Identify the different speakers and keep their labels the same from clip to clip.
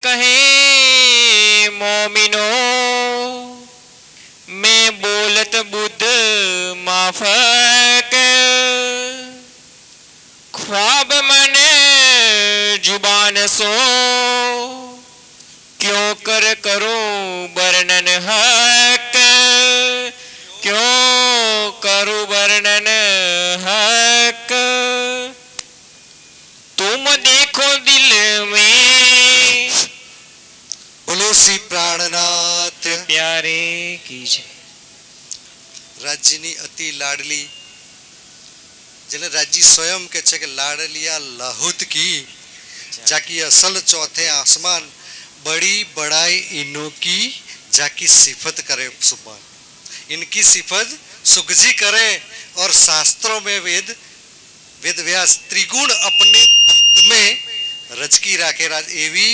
Speaker 1: कहे मोमिनो मैं बोलत बुद्ध माफक ख्वाब मन जुबान सो क्यों कर करो वर्णन हक क्यों करो वर्णन हक तुम देखो दिल में
Speaker 2: बोलो श्री प्राणनाथ
Speaker 1: प्यारे की जय।
Speaker 2: રાજ્યની અતિ લાડલી જેને રાજ્ય સ્વયં કે છે કે લાડલિયા લાહુત કી જાકી અસલ ચોથે આસમાન बड़ी बड़ाई इनों की जाकी सिफत करे सुबान इनकी सिफत सुगजी करे और शास्त्रों में वेद वेद व्यास त्रिगुण अपने में रचकी राखे एवी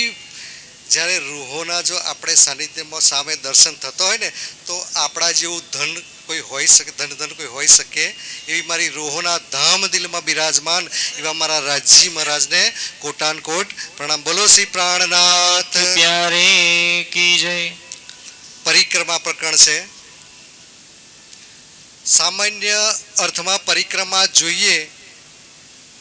Speaker 2: જ્યારે રૂહોના જો આપણે સાનિધ્યમાં સામે દર્શન થતો હોય ને તો આપણા જેવું ધન કોઈ હોઈ શકે ધન કોઈ હોઈ શકે એવી મારી રૂહોના ધામ દિલમાં બિરાજમાન એવા મારા રાજજી મહારાજને કોટાન કોટ પ્રણામ. બોલો શ્રી પ્રાણનાથ
Speaker 1: પ્યારે કી જય.
Speaker 2: પરિક્રમા પ્રકરણ છે. સામાન્ય અર્થમાં પરિક્રમા જોઈએ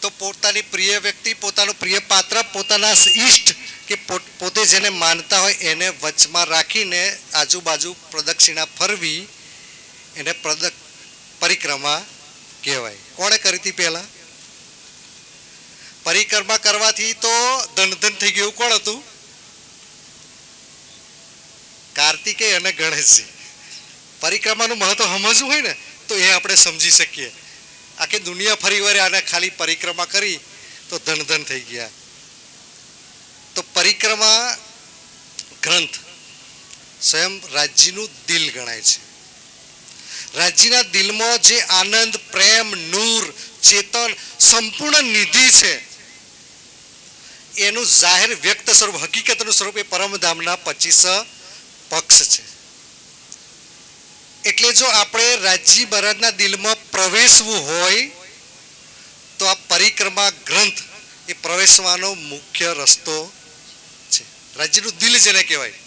Speaker 2: તો પોતાની પ્રિય વ્યક્તિ પોતાનું પ્રિય પાત્ર પોતાના ઈષ્ટ કે પોતે જેને માનતા હોય એને વચમાં રાખીને આજુબાજુ પ્રદક્ષિણા ફરવી એને પરિક્રમા કહેવાય. કોણે કરી હતી પહેલા? પરિક્રમા કરવાથી તો ધન થઈ ગયું. કોણ હતું? કાર્તિકેય અને ગણેશજી. પરિક્રમાનું મહત્વ સમજવું હોય ને તો એ આપણે સમજી શકીએ. આખી દુનિયા ફરી વળ્યા અને ખાલી પરિક્રમા કરી તો ધન થઈ ગયા. તો પરિક્રમા ગ્રંથ સ્વયં રાજ્યનું દિલ ગણાય છે. રાજ્યના દિલમાં જે આનંદ પ્રેમ નૂર ચેતન સંપૂર્ણ નિધિ છે એનું જાહેર વ્યક્ત સ્વરૂપ હકીકતનું સ્વરૂપ એ પરમધામના 25 પક્ષ છે. એટલે જો આપણે રાજ્ય મહારાજના દિલમાં પ્રવેશવું હોય તો આ પરિક્રમા ગ્રંથ એ પ્રવેશવાનો મુખ્ય રસ્તો છે. રાજ્યનું દિલ જેને કહેવાય.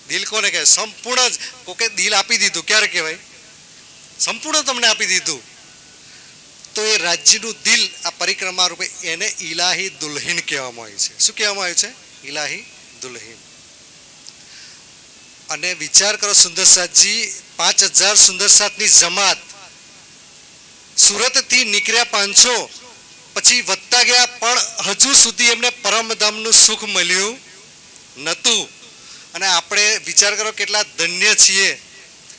Speaker 2: દિલ કોને કહેવાય? સંપૂર્ણ કોકે દિલ આપી દીધું ક્યારે કહેવાય? સંપૂર્ણ તમને આપી દીધું તો એ રાજ્યનું દિલ આ પરિક્રમા રૂપે એને ઇલાહી દુલ્હીન કહેવામાં આવ્યું છે. શું કહેવામાં આવ્યું છે? ઇલાહી દુલ્હીન. અને વિચાર કરો સુંદરસાદજી 5000 સુંદરસાદની જમાત સુરતથી નીકળ્યા 500 પછી વધતા ગયા પણ હજુ સુધી એમને પરમધામનું સુખ મળ્યું નહોતું. અને આપણે વિચાર કરો કેટલા ધન્ય છીએ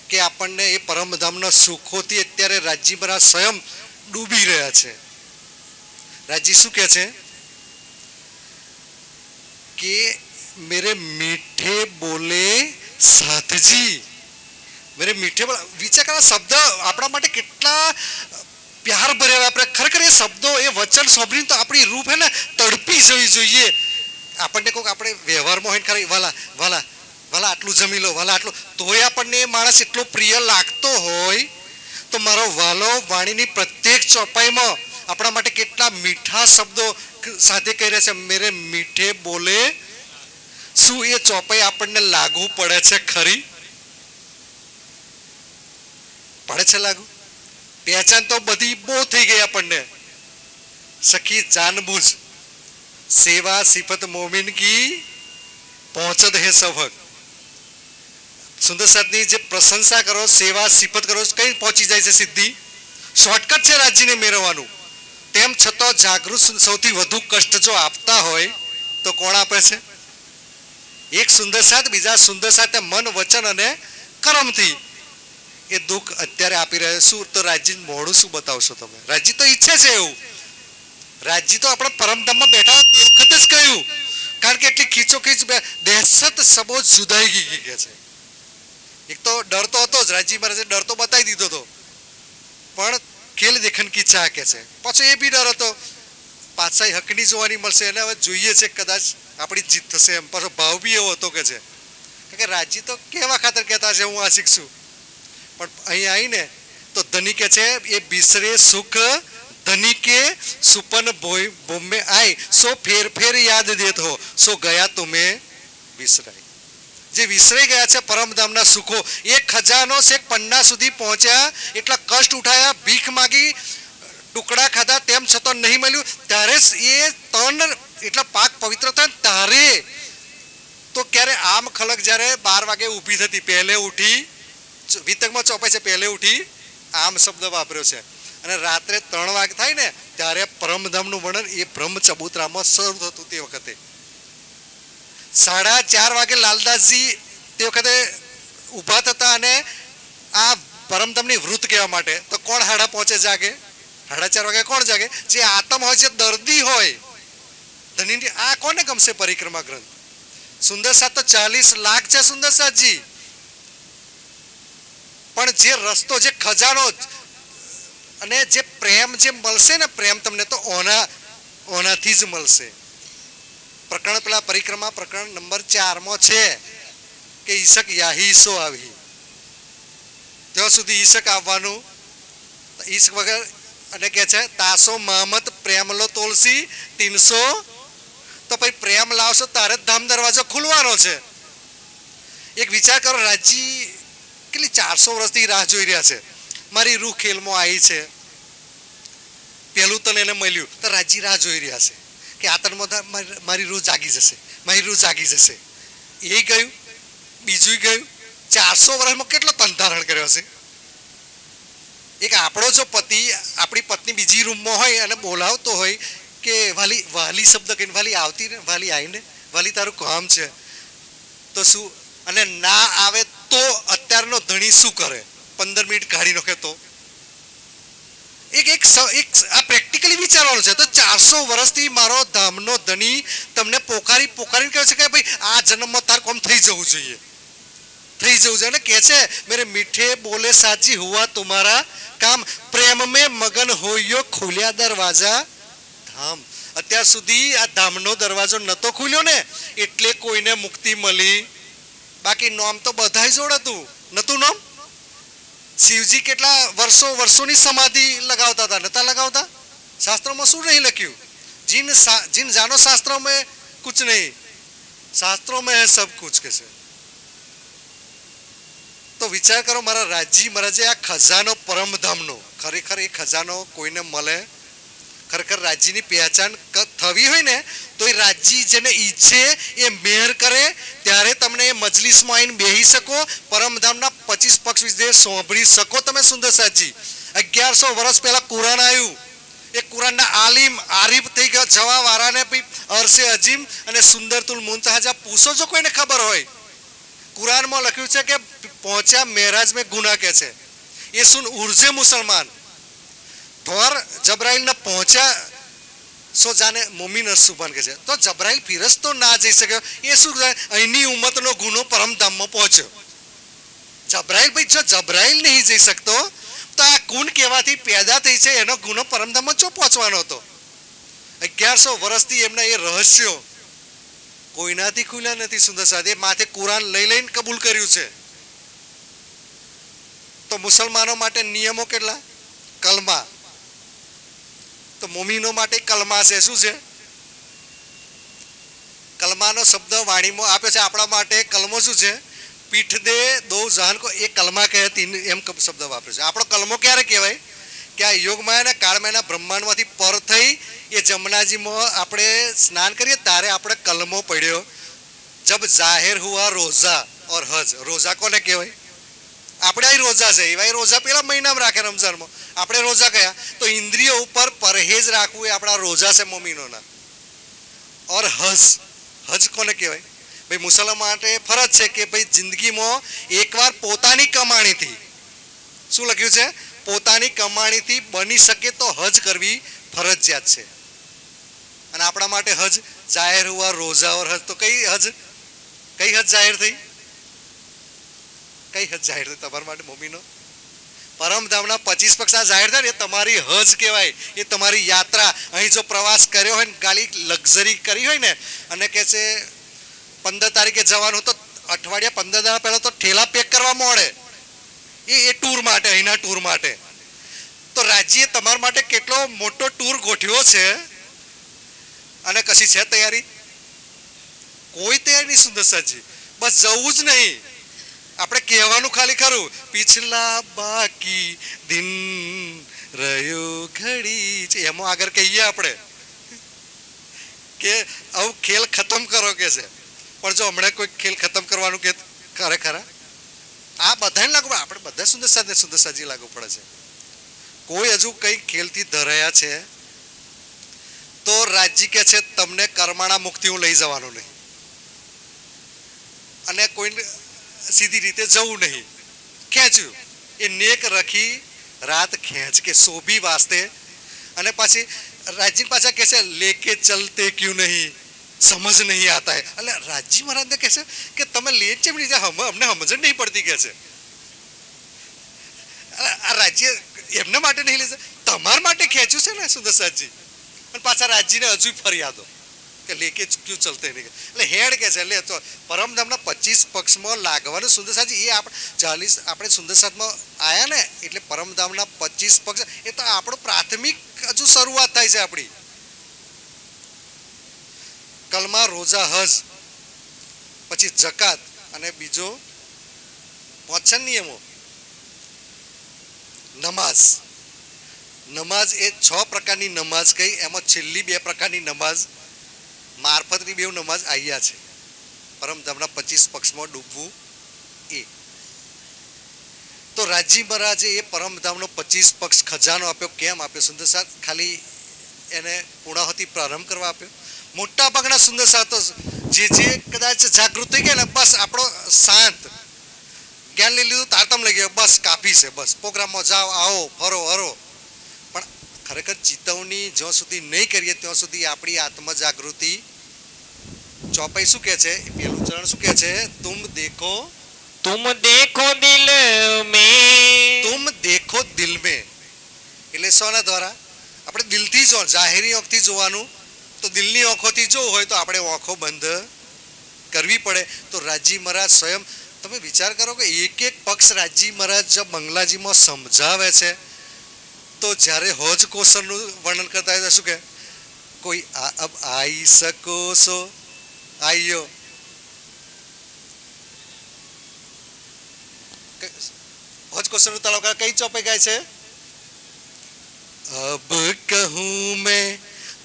Speaker 2: કે આપણને એ પરમધામના સુખોથી અત્યારે રાજ્ય મહારાજ સ્વયં ડૂબી રહ્યા છે. રાજ્ય શું કહે છે કે મેરે મીઠે બોલે સાથજી મેરે મીઠે બોલે. વિચાર કરો શબ્દ આપણા માટે કેટલા પ્યાર ભર્યા. આપણે ખરેખર એ શબ્દો એ વચન સાંભળીને તો આપણી રૂપ હે ને તડપી જવી જોઈએ. આપણને કોઈક આપણે વ્યવહારમાં હોય ખરી વાલા વાલા વાલા આટલું જમી લો વાલા આટલું તોય આપણને એ માણસ એટલો પ્રિય લાગતો હોય તો મારો વાલો વાણીની પ્રત્યેક ચોપાઈમાં આપણા માટે કેટલા મીઠા શબ્દો સાથે કહી રહ્યા છે મેરે મીઠે બોલે. શું એ ચોપાઈ આપણને લાગુ પડે છે ખરી? પડે છે લાગુ? પહેચાન તો બધી બહુ થઈ ગઈ આપણને. સખી જાનબૂઝ સેવા સિફત મોમિન કી પહોંચત હે સબક. સુંદરસાદની જે પ્રશંસા કરો સેવા સિફત કરો કઈ પહોંચી જાય છે સિદ્ધિ. શોર્ટકટ છે રાજ્યને મેળવવાનું. તેમ છતાં જાગૃત સૌથી વધુ કષ્ટ જો આપતા હોય તો કોણ આપે છે? એક સુંદરસાદ બીજા સુંદરસાદ મન વચન અને કર્મથી એ દુઃખ અત્યારે આપી રહ્યા. શું તો રાજ્ય મોડું શું બતાવશો તમે? રાજ્ય તો ઈચ્છે છે એવું. રાજ્ય તો આપણા પરમધામમાં બેઠા એ વખત જ કહ્યું કારણ કે એટલી ખીચોખીચ દહેશત સબો જુદાઈ ગઈ કે છે. એક તો ડર તો હતો જ રાજ્ય મહારાજે ડર તો બતાવી દીધો હતો પણ ખેલ દેખન કી ચાહ કે છે. પાછો એ બી ડર હતો પાછા હકની જોવાની મળશે અને હવે જોઈએ છે કદાચ આપણી જીત થશે એમ. પાછો ભાવ બી એવો હતો કે છે કે રાજ્ય તો કેવા ખાતર કહેતા છે હું આ શીખશું પણ અહીં આવીને તો ધની કે છે એ બિસરે સુખ ધની કે સુપન બોમ્બે આય સો ફેર ફેર યાદ દેત હો સો ગયા તુમે વિસરાય. જે વિસરાઈ ગયા છે પરમધામના સુખો, એ ખજાનો છેક પન્ના સુધી પહોંચ્યા, એટલા કષ્ટ ઉઠાયા, ભીખ માગી, ટુકડા ખાધા, તેમ છતાં નહીં મળ્યું. ત્યારે એ તન એટલા પાક પવિત્ર થાય તારે તો ક્યારે આમ ખલક જ્યારે 12 વાગે ઊભી થતી, પહેલે ઉઠી, વિતકમાં ચોપાય છે પહેલે ઉઠી, આમ શબ્દ વાપર્યો છે. અને રાત્રે 3 વાગે થાય ને ત્યારે પરમધામનું વર્ણન એ બ્રહ્મ ચબૂતરામાં શરૂ થતું. તે વખતે 4:30 વાગે લાલદાસજી તે વખતે ઊભા થતા અને આ પરમધામની વૃત કહેવા માટે. તો કોણ 5:30 જાગે? 4:30 વાગે કોણ જાગે? જે આત્મ હોય છે, દર્દી હોય. ધની આ કોને ગમશે પરિક્રમા ગ્રંથ? સુંદર સાથ તો 40 લાખ છે સુંદર સાથજી, પણ જે રસ્તો, જે ખજાનો અને જે પ્રેમ જે મળશે ને, પ્રેમ તમને તો ઓનાથી જ મળશે. પ્રકરણ પેલા પરિક્રમા પ્રકરણ નંબર 4 છે કે ઈશક યાહીસો આવી, ત્યાં સુધી ઈશક આવવાનું. ઈશક વગર અને કે છે તાસો મહમદ પ્રેમલો તોલસી 300, તો પછી પ્રેમ લાવશો તારે જ ધામ દરવાજો ખુલવાનો છે. એક વિચાર કરો, રાજી કેટલી 400 વર્ષથી રાહ જોઈ રહ્યા છે, મારી રૂહ ખેલમાં આવી છે, પેલું તને એને મળ્યું તો રાજી રાહ જોઈ રહ્યા છે કે આતનમાં મારી રૂહ જાગી જશે, મારી રૂહ જાગી જશે. એ ગયું, બીજું ગયું. 400 વર્ષમાં કેટલો તંધારણ કર્યો છે. એક આપણો જો પતિ આપણી પત્ની બીજી રૂમમાં હોય અને બોલાવતો હોય કે વાલી, વાલી શબ્દ કહીને, વાલી આવતી ને, વાલી આવીને, વાલી તારું કામ છે, તો શું? અને ના આવે તો અત્યારનો ધણી શું કરે? 15 મિનિટ કાઢી નાખે તો એક આ પ્રેક્ટિકલી વિચારવાનું છે. તો 400 વર્ષથી મારો ધામનો ધણી તમને પોકારીને કહે છે કે ભાઈ આ જન્મમાં તાર કોમ થઈ જવું જોઈએ, થઈ જવું જોઈએ. અને કહે છે મેરે મીઠે બોલે સાજી હુઆ તુમારા કામ, પ્રેમ में મગન હોયો ખુલ્યા દરવાજા ધામ. અત્યાર સુધી આ ધામનો દરવાજો નતો ખુલ્યો ને એટલે કોઈને મુક્તિ મળી. બાકી નોમ તો બધાય જોડ હતું, નતું નોમ? શિવજી કેટલા વર્ષોની સમાધિ લગાવતા હતા, નતા લગાવતા? શાસ્ત્રોમાં શું નહીં લખ્યું? जिन जानो शास्त्रों में कुछ नहीं, शास्त्रों में है सब कुछ કે છે. તો વિચાર કરો મારા રાજી મહારાજે આ ખજાનો પરમધામનો, ખરેખર એ ખજાનો કોઈને મળે? ખરેખર રાજ્યની પહેચાન થવી હોય ને તો એ રાજ્ય જેને ઈચ્છે એ મેર કરે ત્યારે તમને એ મજલિસમાં આવીને બેસી શકો, પરમધામના 25 પક્ષ વિશે સાંભળી શકો તમે. સુંદર સાજી 1100 વર્ષ પહેલા કુરાન આવ્યું, એ કુરાનના આલિમ આરિફ થઈ ગયા જવા વાળાને અરસે અજીમ અને સુંદરતુલ મુંતહાજા પૂછો જો કોઈને ખબર હોય. કુરાનમાં લખ્યું છે કે પહોંચ્યા મેરાજ મેં ગુના કે છે એ સુન ઉર્જે મુસલમાન ધોર જબરાઈલ ના પહોંચ્યા સો જાને મોમીન સુબાન કે છે. તો જબરાઈલ ફિરસ તો ના જઈ શક્યો, એ શું અહીંની ઉમ્મતનો ગુનો પરમધામમાં પહોંચ્યો. જબરાઈલ ભાઈ જો જબરાઈલ નહીં જઈ શકતો તો આ કુન કહેવાથી પેદા થઈ છે એનો ગુનો પરમધામમાં ચો પહોંચવાનો હતો? 1100 વર્ષથી એમના એ રહસ્યો કોઈનાથી ખુલ્યા નથી. સુંદર સાહેબ માથે કુરાન લઈને કબૂલ કર્યું છે. તો મુસલમાનો માટે નિયમો કેટલા? કલમા. તો મોમીનો માટે કલમા છે. શું છે? કલમાનો શબ્દ વાણીમાં આપ્યો છે. આપણા માટે કલમો શું છે? પીઠ દે દો જહાન કો એ કલમા કહે એમ શબ્દ વાપર્યો છે. આપણો કલમો ક્યારે કહેવાય? કે આ યોગમાયા અને કાળમાયાના બ્રહ્માંડમાંથી પર થઈ એ જમનાજીમાં આપણે સ્નાન કરીએ ત્યારે આપણે કલમો પડ્યો. જબ જાહેર હુઆ રોઝા ઓર હજ. રોઝા કોને કહેવાય? આપણે અહીં રોઝા છે, એવા રોઝા પેલા મહિનામાં રાખે રમઝાનમાં, આપણે રોઝા કયા? તો ઇન્દ્રિયો ઉપર પરહેજ રાખવું એ આપણા રોઝા છે મોમીનોના. ઓર હજ, હજ કોને કહેવાય? ભાઈ મુસલમાન માટે ફરજ છે કે ભાઈ જિંદગીમાં એકવાર પોતાની કમાણીથી, શું લખ્યું છે? પોતાની કમાણીથી બની શકે તો હજ કરવી ફરજિયાત છે. અને આપણા માટે હજ જાહેર હુઆ રોઝા ઓર હજ. તો કઈ હજ જાહેર થઈ? કઈ હજ જાહેર થઈ તમારા માટે મોમીનો? પરમધામના 25 પક્ષ જાહેર થાય એ તમારી હજ કહેવાય. એ તમારી યાત્રા. અહીં જો પ્રવાસ કર્યો હોય ને, ગાડી લક્ઝરી કરી હોય ને, અને કે છે 15 તારીખે જવાનું, તો અઠવાડિયા 15 દાડા પહેલા તો ઠેલા પેક કરવા મળે એ ટૂર માટે, અહીંના ટૂર માટે. તો રાજ્યે તમારા માટે કેટલો મોટો ટૂર ગોઠવ્યો છે અને કશી છે તૈયારી? કોઈ તૈયારી નહીં સુંદર સાજી. બસ જવું જ નહીં, આપણે કહેવાનું ખાલી ખરું, પિછલા બાકી દિન રહ્યો ઘડી છે, એમાં આગળ કહીએ આપણે કે આવું ખેલ ખતમ કરો કે છે. પણ જો હમણાં કોઈ ખેલ ખતમ કરવાનું કે ખરેખર આ બધાને લાગુ પડે, આપણે બધા સુંદર સાજી લાગુ પડે છે. કોઈ હજુ કઈ ખેલથી ધરાયા છે તો રાજ્ય કે છે તમને કર્માણા મુક્તિ હું લઈ જવાનું નહીં અને કોઈ સીધી રીતે જવું નહીં, ખેંચ્યું એ નેક રખી રાત ખેંચ કે શોભી વાસ્તે. અને પાછી રાજ્ય પાછા કહે છે લેકે ચલતે ક્યું નહીં સમજ નહીં આતા હે. એટલે રાજ્ય મહારાજને કહે છે કે તમે લે ચેમ નહીં અમને સમજ નહીં પડતી કે છે. આ રાજ્ય એમને માટે નહીં લેશે, તમારા માટે ખેંચ્યું છે ને સુંદર સાજી. અને પાછા રાજ્યને હજુ ફરિયાદો કે લેકે ક્યું ચલતે નહીં. એટલે હેડ કે છે લે તો પરમધામના 25 પક્ષમાં લાગવાનું સુંદર સાજી. એ આપણે સુંદર સાતમાં આવ્યા ને એટલે પરમધામના 25 પક્ષ એ તો આપણો પ્રાથમિક હજુ શરૂઆત થાય છે આપણી. કલમા રોજા હજ પછી જકાત અને બીજો 5 નિયમો. નમાઝ એ 6 પ્રકારની નમાઝ કઈ, એમાં છેલ્લી 2 પ્રકારની નમાઝ મારફતની 2 નમાઝ આવ્યા છે પરમધામના 25 પક્ષમાં ડૂબવું એ. તો રાજી મહારાજે એ પરમધામનો 25 પક્ષ ખજાનો આપ્યો. કેમ આપ્યો સુંદર સાથ? ખાલી એને પૂર્ણાહુતિ પ્રારંભ કરવા આપ્યો. મોટા ભાગના સુંદર સાતો જે કદાચ જાગૃત થઈ ગયા ને બસ આપણો શાંત જ્ઞાન લઈ લીધું, તારતમ લઈ ગયો, બસ કાફી છે, બસ પ્રોગ્રામમાં જાઓ આવો ફરો હરો. પણ ખરેખર ચેતવણી જ્યાં સુધી નહીં કરીએ ત્યાં સુધી આપણી આત્મ જાગૃતિ ચોપાઈ શું કહે છે? પેલું ચરણ શું કહે છે? તુમ દેખો
Speaker 1: દિલ મેં,
Speaker 2: તુમ દેખો દિલ મેં. એટલે શોના દ્વારા? આપણે દિલથી જો, જાહેરી આંખથી જોવાનું, તો દિલની આંખોથી જોવું હોય તો આપણે આંખો બંધ કરવી પડે. તો રાજી મહારાજ સ્વયં તમે વિચાર કરો કે એક એક પક્ષ રાજી મહારાજ જબ બંગલાજીમાં સમજાવે છે તો જ્યારે હોજ કોસરનું વર્ણન કરતા હોય તો શું કે કોઈ અબ આઈ શકો સો આઈયો, હોજ કોસરનું તળાવ કઈ ચોપે ગાય છે? અબ કહું મેં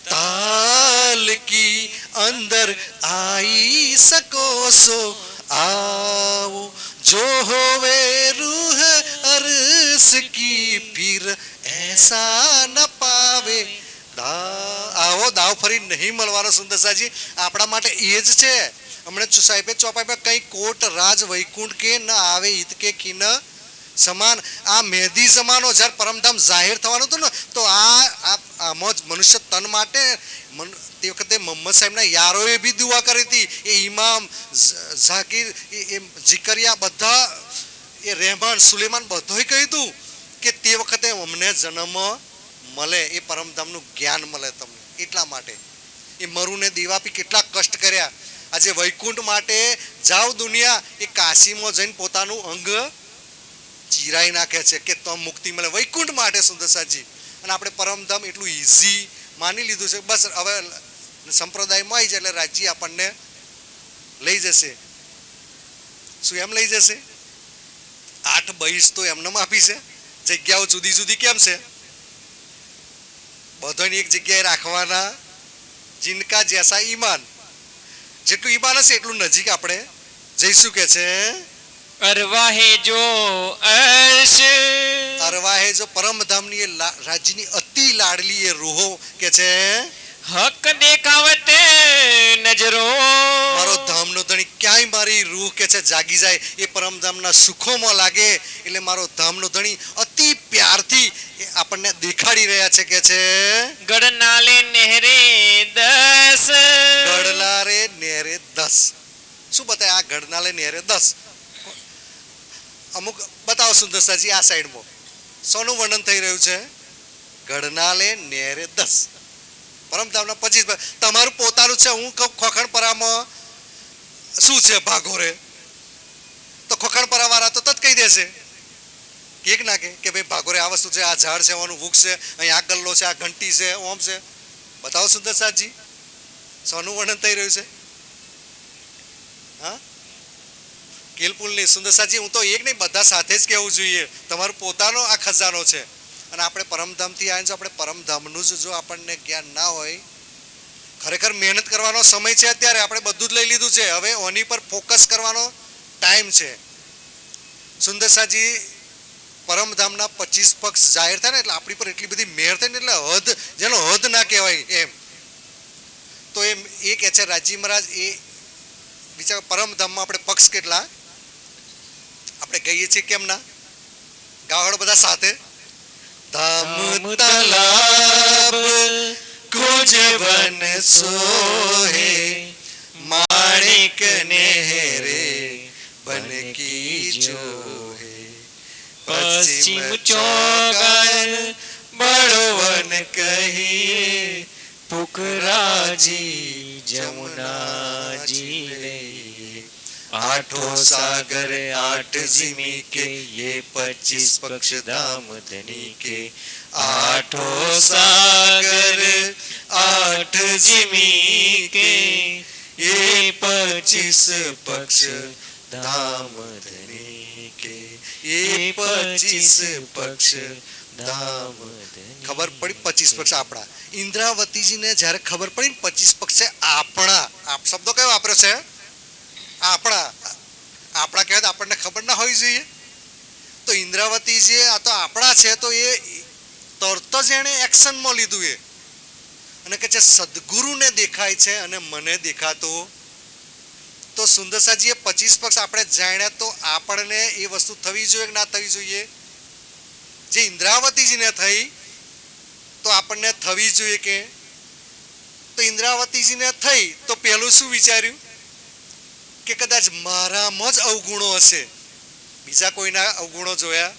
Speaker 2: તાલ કી અંદર આઈ શકો સો आओ जो होवे रूह अर्स की फिर ऐसा न पावे. આવો દાવ ફરી નહીં મળવાનો સુંદર સાજી. આપણા માટે એ જ છે. હમણાં સાહેબે ચોપાઈ કઈ કોટ રાજ વૈકુંઠ કે ન આવે ઈદ કે કિન સમાન. આ મેદી જમાનો જ્યારે પરમધામ જાહેર થવાનું હતું ને તો આમાં જ મનુષ્ય તન માટે તે વખતે મોહમ્મદ સાહેબના યારોએ બી દુઆ કરી હતી. એ ઇમામ ઝાકીર એ જીકરિયા બધા એ રહેમાન સુલેમાન બધોય કહ્યું હતું કે તે વખતે અમને જન્મ મળે, એ પરમધામનું જ્ઞાન મળે તમને. એટલા માટે એ મરુને દીવાપી કેટલા કષ્ટ કર્યા. આજે વૈકુંઠ માટે જાવ દુનિયા, એ કાશીમાં જઈને પોતાનું અંગ ચીરાઈ નાખે છે કે તો મુક્તિ મળે વૈકુંઠ માટે સુંદર સાજી. અને આપણે પરમધામ એટલું ઇઝી માની લીધું છે. બસ હવે સંપ્રદાયમાં આવી જાય એટલે રાજ્ય આપણને લઈ જશે. શું એમ લઈ જશે? 8 22 તો એમને આપી છે. જગ્યાઓ જુદી જુદી કેમ છે? બધાને એક જગ્યાએ રાખવાના. જિનકા જેસા ઈમાન, જેટલું ઈમાન હશે એટલું નજીક આપણે જઈશું કે છે.
Speaker 1: અરવાહે જો અર્શ,
Speaker 2: અરવાહે જો પરમધામની એ રાજ્યની અતિ લાડલી એ રૂહો કે છે
Speaker 1: હક દેખાવત નજરો.
Speaker 2: મારો ધામનો ધણી ક્યાંય મારી રૂહ કે છે જાગી જાય, એ પરમધામના સુખોમાં લાગે. એટલે મારો ધામનો ધણી અતિ પ્યારથી આપણને દેખાડી રહ્યા છે કે છે
Speaker 1: ગડનાલે નહેરે 10,
Speaker 2: ગડલારે નેરે 10. શું બતાવે આ ગડનાલે નેરે 10? અમુક બતાવો સુંદર સાજી. આ સાઈડમાં સોનું વર્ણન થઈ રહ્યું છે? ગડનાલે નેરે 10. પરમધામના 25. તમારું પોતાનું છે. હું કહું ખોખણપરામાં શું છે ભાગોરે, તો ખોખણપરા વાળા તો તત કહી દેશે કેક નાખે કે ભાઈ ભાગોરે આ વસ્તુ છે, આ ઝાડ છે, આનું વૃક્ષ છે, અહીં આ ગલ્લો છે, આ ઘંટી છે, ઓમ છે. બતાવો સુંદરસાજી, શોનું વર્ણન થઈ રહ્યું છે? હા, કેલપુલની. સુંદરસાજી, હું તો એક નહીં, બધા સાથે જ કહેવું જોઈએ. તમારો પોતાનો આ ખજાનો છે. અને આપણે પરમધામથી આવ્યા, આપણે પરમધામનું જ જો આપણને જ્ઞાન ના હોય, ખરેખર મહેનત કરવાનો સમય છે. અત્યારે આપણે બધું જ લઈ લીધું છે, હવે ઓની પર ફોકસ કરવાનો ટાઈમ છે. સુંદરસાજી, પરમધામના 25 પક્ષ જાહેર થાય ને એટલે આપણી પર એટલી બધી મેર થાય ને, એટલે હદ, જેનો હદ ના કહેવાય એમ. તો એમ એ કહે છે રાજી મહારાજ, એ બીજા પરમધામમાં આપણે પક્ષ કેટલા આપણે કહીએ છીએ, કેમ ના ગાવડ બધા સાથે? ધામ તલાબ કુંજ વન સોહે, માણિક નેહરે બન કી જોહે,
Speaker 1: પશ્ચિમ ચોગર
Speaker 2: બળવન કહીએ,
Speaker 1: પુખરાજી જમુનાજી લે,
Speaker 2: आठों सागर आठ जिमी के, ये 25 पक्ष धाम धनी के, आठों सागर आठ जिमी के, ये 25 पक्ष धाम धनी के, ये 25 पक्ष धाम धनी. ખબર પડી 25 પક્ષ આપણા. ઇન્દ્રાવતીજીને જ્યારે ખબર પડી 25 પક્ષ છે આપણા, આપ શબ્દો કયો વાપર્યો છે? આપણા. આપણા કહેવાય આપણને ખબર ના હોવી જોઈએ. તો ઇન્દ્રાવતીજી આ તો આપણા છે, તો એ તરત જ એને એક્શનમાં લીધું એ, અને કે છે સદગુરુને દેખાય છે અને મને દેખાતો. તો સુંદરસાજીએ 25 પક્ષ આપણે જાણ્યા, તો આપણને એ વસ્તુ થવી જોઈએ કે ના થવી જોઈએ? જે ઇન્દ્રાવતીજીને થઈ તો આપણને થવી જોઈએ કે? તો ઇન્દ્રાવતીજીને થઈ તો પહેલું શું વિચાર્યું કે કદાચ મારામાં જ અવગુણો હશે, બીજા કોઈના અવગુણો જોયા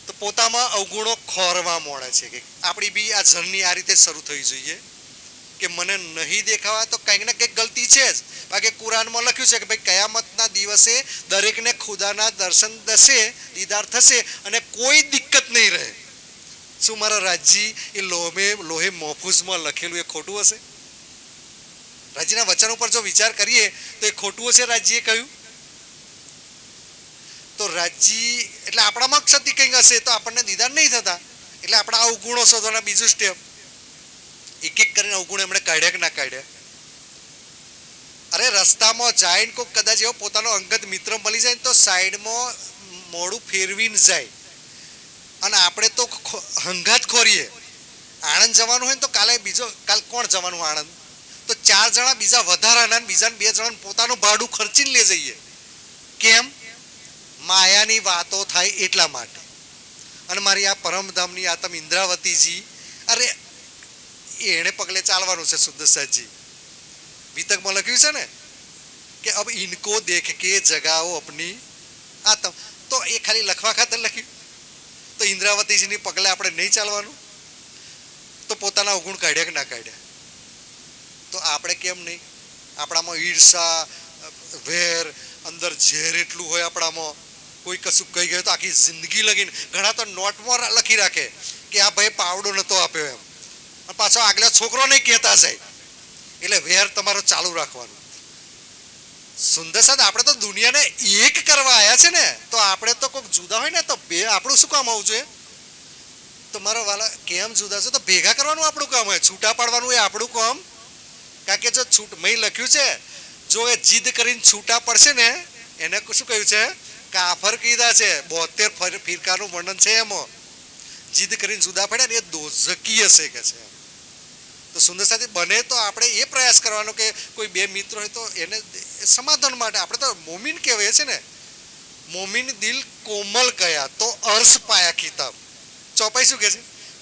Speaker 2: તો પોતામાં અવગુણો ખોરવા મળે છે. કે આપણી બી આ જર્ની આ રીતે શરૂ થવી જોઈએ કે મને નહીં દેખાવા તો કંઈક ને કંઈક ગલતી છે જ. બાકી કુરાનમાં લખ્યું છે કે ભાઈ કયામતના દિવસે દરેકને ખુદાના દર્શન થશે, દીદાર થશે અને કોઈ દિક્કત નહીં રહે. શું મારા રાજજી એ લોહે મોફૂઝમાં લખેલું એ ખોટું હશે? રાજ્યના વચન ઉપર જો વિચાર કરીએ તો એ ખોટું હશે રાજ્યએ કહ્યું? તો રાજ્ય એટલે આપણામાં ક્ષતિ કંઈક હશે તો આપણને દીદાર નહીં થતા, એટલે આપણા અવગુણો શોધવાના બીજું સ્ટેપ. એક એક કરીને અવગુણ એમણે કાઢ્યા કે ના કાઢ્યા? અરે રસ્તામાં જાય કોઈ કદાચ એવો પોતાનો અંગત મિત્ર મળી જાય તો સાઈડમાં મોડું ફેરવીને જાય, અને આપણે તો હંગાત ખોરીએ. આણંદ જવાનું હોય ને તો કાલ કોણ જવાનું આણંદ? તો 4 જણા બીજા વધારાના, બીજાને 2 જણા પોતાનું ભાડું ખર્ચીને લઈ જઈએ. કેમ? માયાની વાતો થાય એટલા માટે. અને મારી આ પરમધામની આ તમે ઇન્દ્રાવતીજી, અરે એને પગલે ચાલવાનું છે. સુંદરસાજી વિતકમાં લખ્યું છે ને કે અબ ઇનકો દેખ કે જગાઓ અપની. આ તો એ ખાલી લખવા ખાતર લખ્યું. તો ઇન્દ્રાવતીજીની પગલે આપણે નહીં ચાલવાનું? તો પોતાના અવગુણ કાઢ્યા કે ના કાઢ્યા? તો આપણે કેમ નહીં? આપણામાં ઈર્ષા, વેર, અંદર ઝેર એટલું હોય આપણામાં. કોઈ કશું કહી ગયું તો આખી જિંદગી લગીને, ઘણા તો નોટમાં લખી રાખે કે આ ભાઈ પાવડો નતો આપ્યો એમ, અને પાછો આગલા છોકરો નહીં કહેતા જાય. એટલે વેર તમારો ચાલુ રાખવાનું. સુંદરસાદ, આપણે તો દુનિયાને એક કરવા આવ્યા છે ને, તો આપણે તો કોઈક જુદા હોય ને તો બે આપણું શું કામ આવવું જોઈએ? તો મારા વાલા કેમ જુદા છે? તો ભેગા કરવાનું આપણું કામ હોય, છૂટા પાડવાનું એ આપણું કામ. કારણ કે જો મેં લખ્યું છે, જો એ જીદ કરીને છૂટા પડશે ને, એને શું કહ્યું છે? કાફર કીધા છે. 72 ફિરકાનું વર્ણન છે એમાં. જીદ કરીને જુદા પડ્યા ને એ દોઝકી હશે કે છે. તો સુંદર સાથે બને તો આપણે એ પ્રયાસ કરવાનો કે કોઈ 2 મિત્રો હોય તો એને સમાધાન માટે. આપણે તો મોમીન કહેવાય છે ને, મોમીન દિલ કોમલ કયા તો અર્શ પાયા કિતાબ. ચોપાઈ શું કે છે?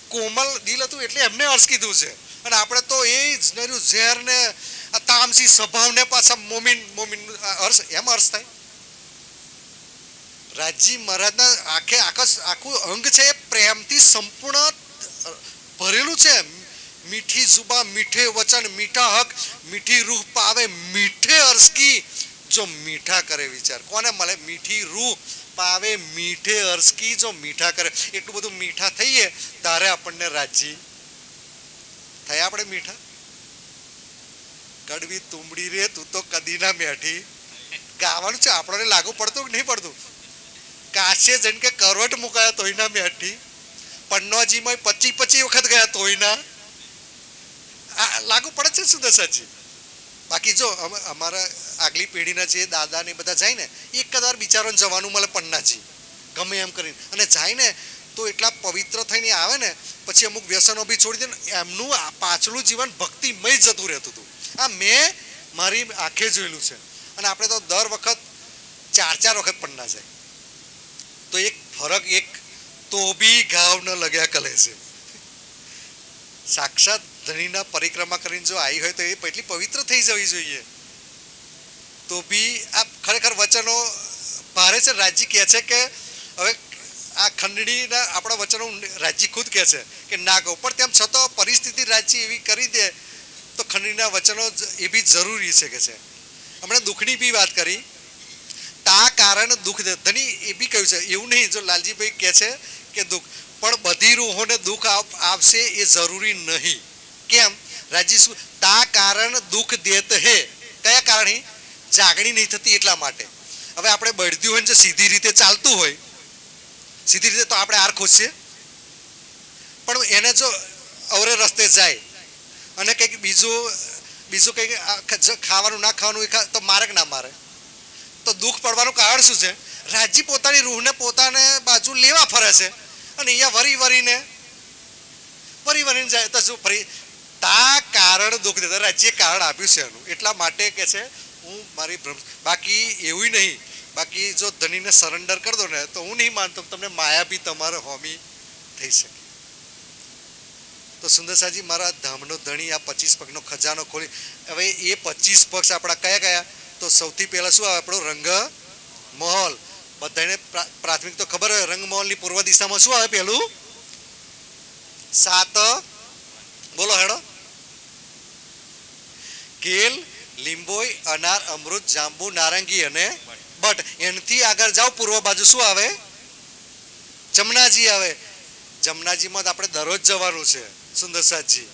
Speaker 2: કોમલ દિલ હતું એટલે એમને અર્શ કીધું છે. અને આપણે તો એ જ ઝેર ને તામસી સ્વભાવને પાછા મોમીન અર્શ, એમ અર્શ થાય. રાજજી મહારાજના આખું અંગ છે એ પ્રેમથી સંપૂર્ણ ભરેલું છે. મીઠી જુબા, મીઠે વચન, મીઠા હક, મીઠી રૂહ પાવે, મીઠે અર્શ કી જો મીઠા કરે વિચાર. કોને મળે? મીઠી રૂહ, પાવે મીઠે અરસકી જો મીઠા કરે, એટલું બધું મીઠા થઈએ તારે આપણને રાજી થયા. આપણે મીઠા કડવી તુંબડી રે તું તો કદી ના બેઠી, ગાવાનું છે આપણને લાગુ પડતું કે નહીં પડતું? કાશે જઈને કે કરવટ મુકાયા તોય ના બેઠી, પન્નોજીમાં 25 વખત ગયા તોય ના લાગુ પડે છે સુદર્શનજી. બાકી જો અમારા આગલી પેઢીના જે દાદા ને બધા જાય ને, એક કદાર બિચારોને જવાનું મળે પન્નાજી ગમે એમ કરીને, અને જાય ને તો એટલા પવિત્ર થઈને આવે ને, પછી અમુક વ્યસનો બી છોડી દે ને, એમનું પાછલું જીવન ભક્તિમય જતું રહેતું હતું. આ મેં મારી આંખે જોયેલું છે. અને આપણે તો દર વખત 4 વખત પન્ના જાય તો એક ફરક, એક તો બી ઘાવ ન લગ્યા કલે છે. સાક્ષાત ધણીના પરિક્રમા કરીને જો આવી હોય તો એ એટલી પવિત્ર થઈ જવી જોઈએ. તો બી આ ખરેખર વચનો ભારે છે. રાજી કહે છે કે હવે આ ખંડણીના આપણા વચનો રાજી ખુદ કહે છે કે ના કહો, પણ તેમ છતાં પરિસ્થિતિ રાજી એવી કરી દે તો ખંડણીના વચનો એ બી જરૂરી છે કે છે. હમણાં દુઃખની બી વાત કરી, તા કારણ દુઃખ દે ધણી એ બી કહ્યું છે. એવું નહીં, જો લાલજીભાઈ કહે છે કે દુઃખ, પણ બધી રૂહોને દુઃખ આવશે એ જરૂરી નહીં. કેમ? રાજી શું? તા કારણ દુઃખ દેત હે. કયા કારણે? જાગણી નહીં થતી એટલા માટે. હવે આપણે બળદ્યું હોય ને, સીધી રીતે ચાલતું હોય, સીધી રીતે તો આપણે આર ખોજશે, પણ એને જો અવરે રસ્તે જાય અને કંઈક બીજું કંઈક ખાવાનું ના ખાવાનું તો મારે કે ના મારે, તો દુઃખ પડવાનું કારણ શું છે? રાજી પોતાની રૂહને પોતાને બાજુ લેવા ફરે છે, અને અહીંયા વરી જાય તો શું ફરી? તા કારણ દુઃખ દેતા. રાજ્ય કારણ આપ્યું છે એનું, એટલા માટે કે છે હું મારી બાકી એવું નહીં. બાકી જો ધણીને સરેન્ડર કરી દો ને તો હું નહીં માનતો તમને માયા બી તમારે હોમી થઈ શકે. તો સુંદરસાજી મારા ધામનો ધણી આ 25 પગનો ખજાનો ખોલી. હવે એ 25 પક્ષ આપણા કયા કયા? તો સૌથી પહેલા શું આવે? આપણો રંગ મહોલ. બધાને પ્રાથમિક તો ખબર હોય, રંગમહોલની પૂર્વ દિશામાં શું આવે? પેલું 7 બોલો હેડો. કેલ, લીંબોય, અનાર, અમૃત, જાંબુ, નારંગી અને બટ. એનાથી આગળ જાઓ પૂર્વ બાજુ શું આવે? જમનાજી આવે. જમનાજીમાં આપણે દરરોજ જવાનું છે સુંદરસાજી.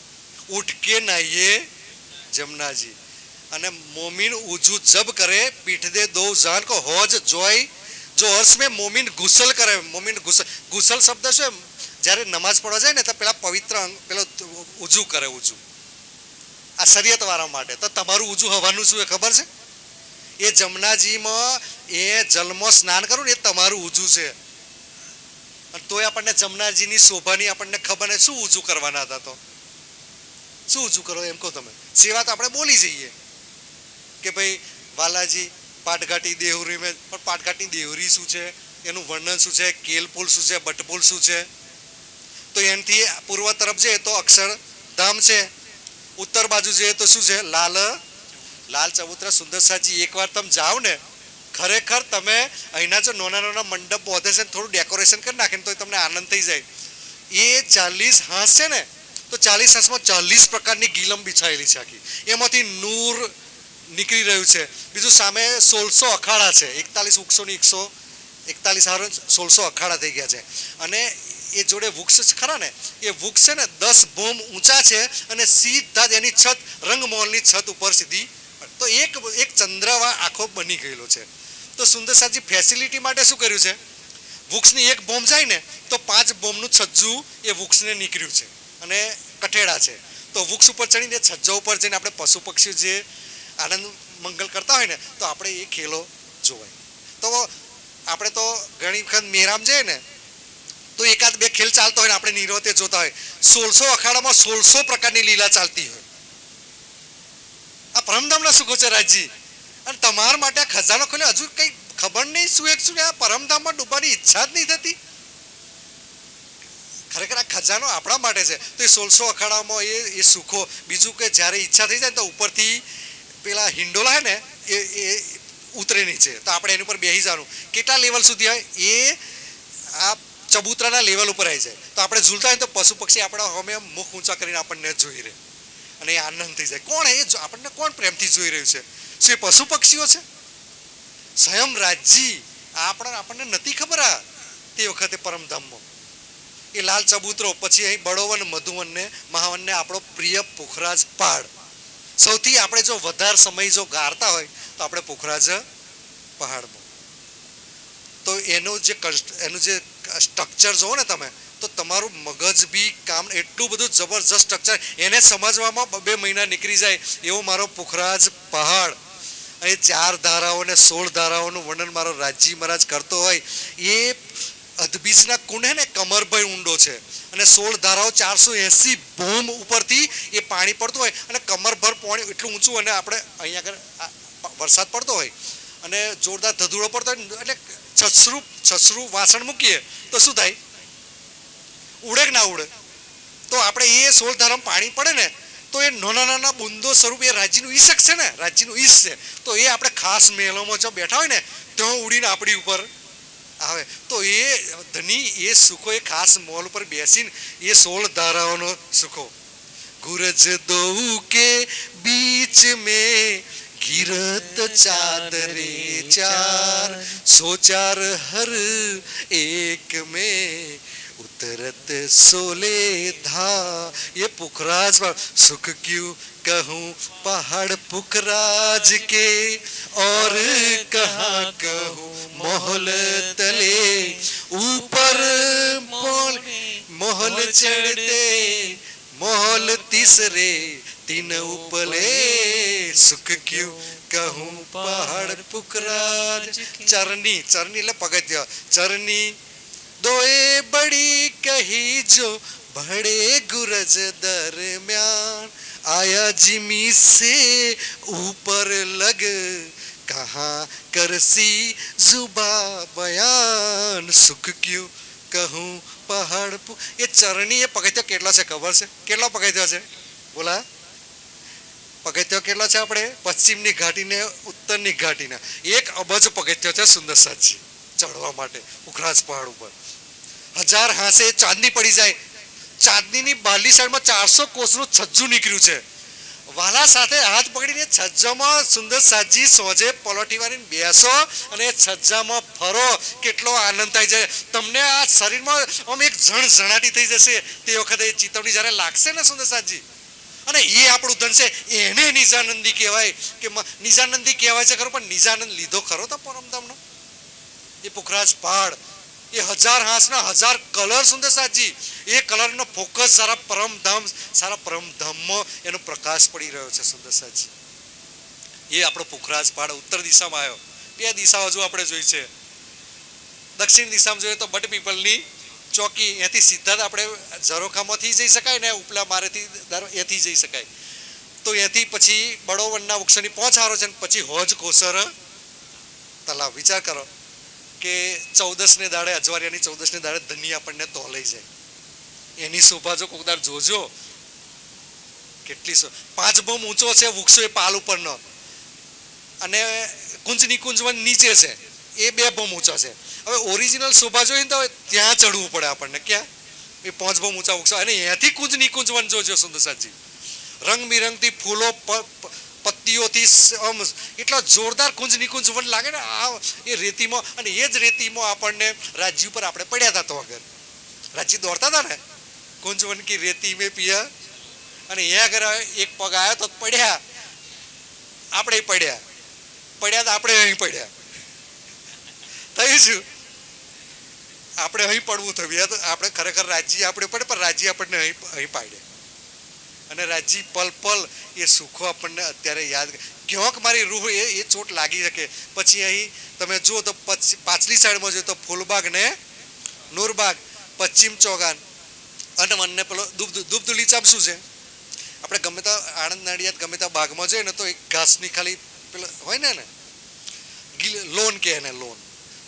Speaker 2: ઉઠકે નાહીએ જમનાજી. અને મોમીન ઉજુ જબ કરે પીઠ દે દો જાન કો હોજ જોય જો હર્ષ में મોમીન ગુસલ કરે. મોમીન ગુસલ શબ્દ શું? જ્યારે નમાઝ પડવા જાય ને તો પેલા પવિત્ર પેલો ઉજુ કરે. ઉજુ આ શરીયત વાળા માટે. તો તમારું ઉજુ હવાનું શું એ ખબર છે? એ જમનાજીમાં એ જલમાં સ્નાન કરું ને એ તમારું ઉજુ છે. તોય આપણને જમનાજીની શોભાની આપણને ખબર નહીં શું ઉજુ કરવાના હતા. તો શું ઉજુ કરો એમ કહો તમે? સેવા તો આપણે બોલી જઈએ કે ભાઈ વાલાજી પાટઘાટી દેહુરી મેં, પણ પાટઘાટની દેહુરી શું છે, એનું વર્ણન શું છે, કેલપુલ શું છે, બટપુલ શું છે? તો એનાથી પૂર્વ તરફ જઈએ તો અક્ષરધામ છે, ઉત્તર બાજુ જઈએ તો શું છે? લાલ ચબૂતરા. સુંદરસાજી એકવાર તમે જાઓ ને, ખરેખર તમે અહીંના જો નાના મંડપ બોધે છે, થોડું ડેકોરેશન કરી નાખે તો તમને આનંદ થઈ જાય. એ 40 હાંસ છે ને, તો 40 હાંસમાં 40 પ્રકારની ગીલમ બિછાયેલી છે આખી. એમાંથી નૂર નીકળી રહ્યું છે. બીજું સામે 1600 અખાડા છે. 41 વૃક્ષોની 141 હારો 1600 અખાડા થઈ ગયા છે. અને એ જોડે વૃક્ષ ખરા ને, એ વૃક્ષ છે ને 10 બોમ ઊંચા છે, અને સીધા જ એની છત રંગમહોલની છત ઉપર સીધી. તો એક ચંદ્રવા આખો બની ગયેલો છે. તો સુંદરસાજી ફેસિલિટી માટે શું કર્યું છે? વૃક્ષની એક બોમ્બ જાય ને તો 5 બોમ્બનું છજ્જુ એ વૃક્ષને નીકળ્યું છે, અને કઠેડા છે. તો વૃક્ષ ઉપર ચડીને છજ્જા ઉપર જઈને આપણે પશુ પક્ષીઓ જે આનંદ મંગલ કરતા હોય ને, તો આપણે એ ખેલો જોવાય. તો આપણે તો ઘણી વખત મેરામ જઈએ ને તો એકાદ બે ખેલ ચાલતો હોય ને આપણે નિરોતે જોતા હોય. 1600 અખાડામાં 1600 પ્રકારની લીલા ચાલતી હોય. આ પરમધામના સુખો છે રાજજી. અને તમારા માટે આ ખજાનો ખોલ્યો, હજુ કઈ ખબર નહીં શું આ પરમધામમાં ડૂબવાની ઈચ્છા જ નહીં થતી. ખરેખર આ ખજાનો આપણા માટે છે. તો એ 1600 અખાડામાં એ સુખો. બીજું કે જ્યારે ઈચ્છા થઈ જાય તો ઉપરથી પેલા હિંડોલા ને એ ઉતરે નીચે, તો આપણે એની ઉપર બેસી જવાનું. કેટલા લેવલ સુધી હોય? એ આ ચબૂતરાના લેવલ ઉપર આવી જાય. તો આપણે ઝૂલતા હોય તો પશુ પક્ષી આપણા અમે મુખ ઊંચા કરીને આપણને જોઈ રહે, અને એ આનંદ થઈ જાય. કોણ એ આપણને કોણ પ્રેમથી જોઈ રહ્યું છે? શું એ પશુ પક્ષીઓ છે? સ્વયં રાજજી આપણને નથી ખબર આ તે વખતે પરમધામમાં એ લાલ ચબૂતરો, પછી અહીં બળોવન, મધુવન ને મહાવન ને આપણો પ્રિય પુખરાજ પહાડ. સૌથી આપણે જો વધારે સમય જો ગારતા હોય તો આપણે પુખરાજ પહાડમાં. તો એનું જે સ્ટ્રક્ચર જોવો ને તમે, તો તમારું મગજ બી કામ એટલું બધું જબરજસ્ત સ્ટ્રક્ચર, એને સમજવામાં 2 મહિના નીકળી જાય એવો મારો પુખરાજ પહાડ. એ 4 ધારાઓ ને 16 ધારાઓનું વર્ણન મારો રાજી મહારાજ કરતો હોય. એ અદબીજના કુંડ હે ને કમરભાઈ ઊંડો છે, અને 16 ધારાઓ 480 ભૂમ ઉપરથી એ પાણી પડતું હોય, અને કમરભર પાણી એટલું ઊંચું, અને આપણે અહીંયા આગળ વરસાદ પડતો હોય અને જોરદાર ધધુડો પડતો હોય, એટલે છસરું વાસણ મૂકીએ તો શું થાય? ઉડે કે ના ઉડે? તો આપણે એ 16 ધારામાં પાણી પડે ને, તો એ નાના નાના બુંદો સ્વરૂપ એ રાજ્યનું ઈશક છે ને, રાજ્યનું ઈશ છે. તો એ આપણે ખાસ મહેલોમાં જો બેઠા હોય ને, તો ઉડીને આપણી ઉપર આવે. તો એ ધની એ સુખો એ ખાસ મોલ ઉપર બેસીને એ 16 ધારાઓનો સુખો. ગુરજ દો કે બીચ મેં ગિરત ચાદરે 4, 104 હર એક મેં उतरत सोले धा. ये पुखराज सुख क्यों कहूँ पहाड़ पुखराज के, और कहाँ कहूँ मोहल तले ऊपर मोहल चढ़ते मोहल तीसरे 3 उपले. सुख क्यों कहूँ पहाड़ पुखराज. चरनी એટલે પગથિયા. चरनी दोए बड़ी कही जो बड़े गुरज दरम्यान, आया जिमी से ऊपर लग कहाँ करसी जुबा बयान. सुख क्यों कहूँ पहाड़ એ ચરણી એ પગથિયો કેટલા છે ખબર છે? કેટલા પગથિયો છે? બોલા. પગથિયો કેટલા છે? આપણે પશ્ચિમની ઘાટીને ઉત્તરની ઘાટીના 1 અબજ પગથિયો છે સુંદરસાજી ચડવા માટે પુખરાજ પહાડ ઉપર. 1000 હાંસે ચાંદની પડી જાય. ચાંદનીની બહારની સાઈડમાં 400 કોસનું છજ્જુ નીકળ્યું છે. વાલા સાથે હાથ પકડીને છજ્જામાં સુંદરસાજી સોજે પલોઠી વાળીને બેસો અને છજ્જામાં ફરો. કેટલો આનંદ થાય છે તમને. આ શરીરમાં આમ એક ઝણઝણાટી થઈ જશે તે વખતે એ ચેતવણી જ્યારે લાગશે ને સુંદરસાજી. અને એ આપણું ધન છે, એને નિજાનંદી કહેવાય. કે નિજાનંદી કહેવાય છે ખરો, પણ નિજાનંદ લીધો ખરો તો પરમધામનો એ પુખરાજ પહાડ. એ 1000 હાંસના 1000 કલર સુંદરસાજી. એ કલરનો ફોકસ સારા પરમધામમાં એનો પ્રકાશ પડી રહ્યો છે સુંદરસાજી. એ આપણો પુખરાજ પહાડ ઉત્તર દિશામાં આવ્યો. 2 દિશા હજુ આપણે જોઈ છે. દક્ષિણ દિશામાં જોઈએ તો બટ પીપલની ચોકી, એથી સીધા જ આપણે ઝરોખામાંથી જઈ શકાય ને ઉપલા મારેથી એથી જઈ શકાય. તો એથી પછી બળોવનના વૃક્ષોની પહોંચારો છે, પછી હોજ કોસર તલાવ. વિચાર કરો કે 14ને દાડે, અજવારિયાની 14ને દાડે ધની આપણને તો લઈ જાય. એની શોભા જો કોકદાર જોજો કેટલી. 5 બહુ ઊંચો છે વૃક્ષો એ પાલ ઉપરનો, અને કુંજની કુંજવન નીચે છે. એ 2 બહુ ઊંચા છે. હવે ઓરિજિનલ શોભા જોઈએ ને તો ત્યાં ચડવું પડે આપણને. ક્યાં? એ 5 બહુ ઊંચા વૃક્ષો, અને એથી કુંજની કુંજવન જોજો સુંદરસાજી. રંગબેરંગથી ફૂલો પત્તીઓથી એટલા જોરદાર કુંજની કુંજવન લાગે ને એ રેતીમાં. અને એ જ રેતીમાં આપણને રાજ્ય ઉપર આપણે પડ્યા હતા. તો વગર રાજ્ય દોડતા હતા ને, કુંજવન કી રેતી મેં પિયા, અને એ આગળ એક પગ આવ્યો તો પડ્યા. આપણે પડ્યા તો આપણે અહીં પડ્યા. થયું શું? આપણે અહીં પડવું થયું. આપણે ખરેખર રાજ્ય આપણે પડે, પણ રાજ્ય આપણને અહીં પાડે. અને રાજી પલ પલ એ સુખો આપણને અત્યારે યાદ. ક્યાંક મારી રૂહ એ ચોટ લાગી શકે. પછી અહીં તમે જુઓ તો પાછલી સાઈડમાં જોઈએ તો ફૂલબાગ ને નૂરબાગ, પશ્ચિમ ચોગાન, અને મને પેલો દુબદુલીચામ શું છે? આપણે ગમે ત્યાં આણંદ નડિયાદ ગમે ત્યાં બાગમાં જોઈએ ને તો એક ઘાસની ખાલી પેલા હોય ને લોન કે એને લોન.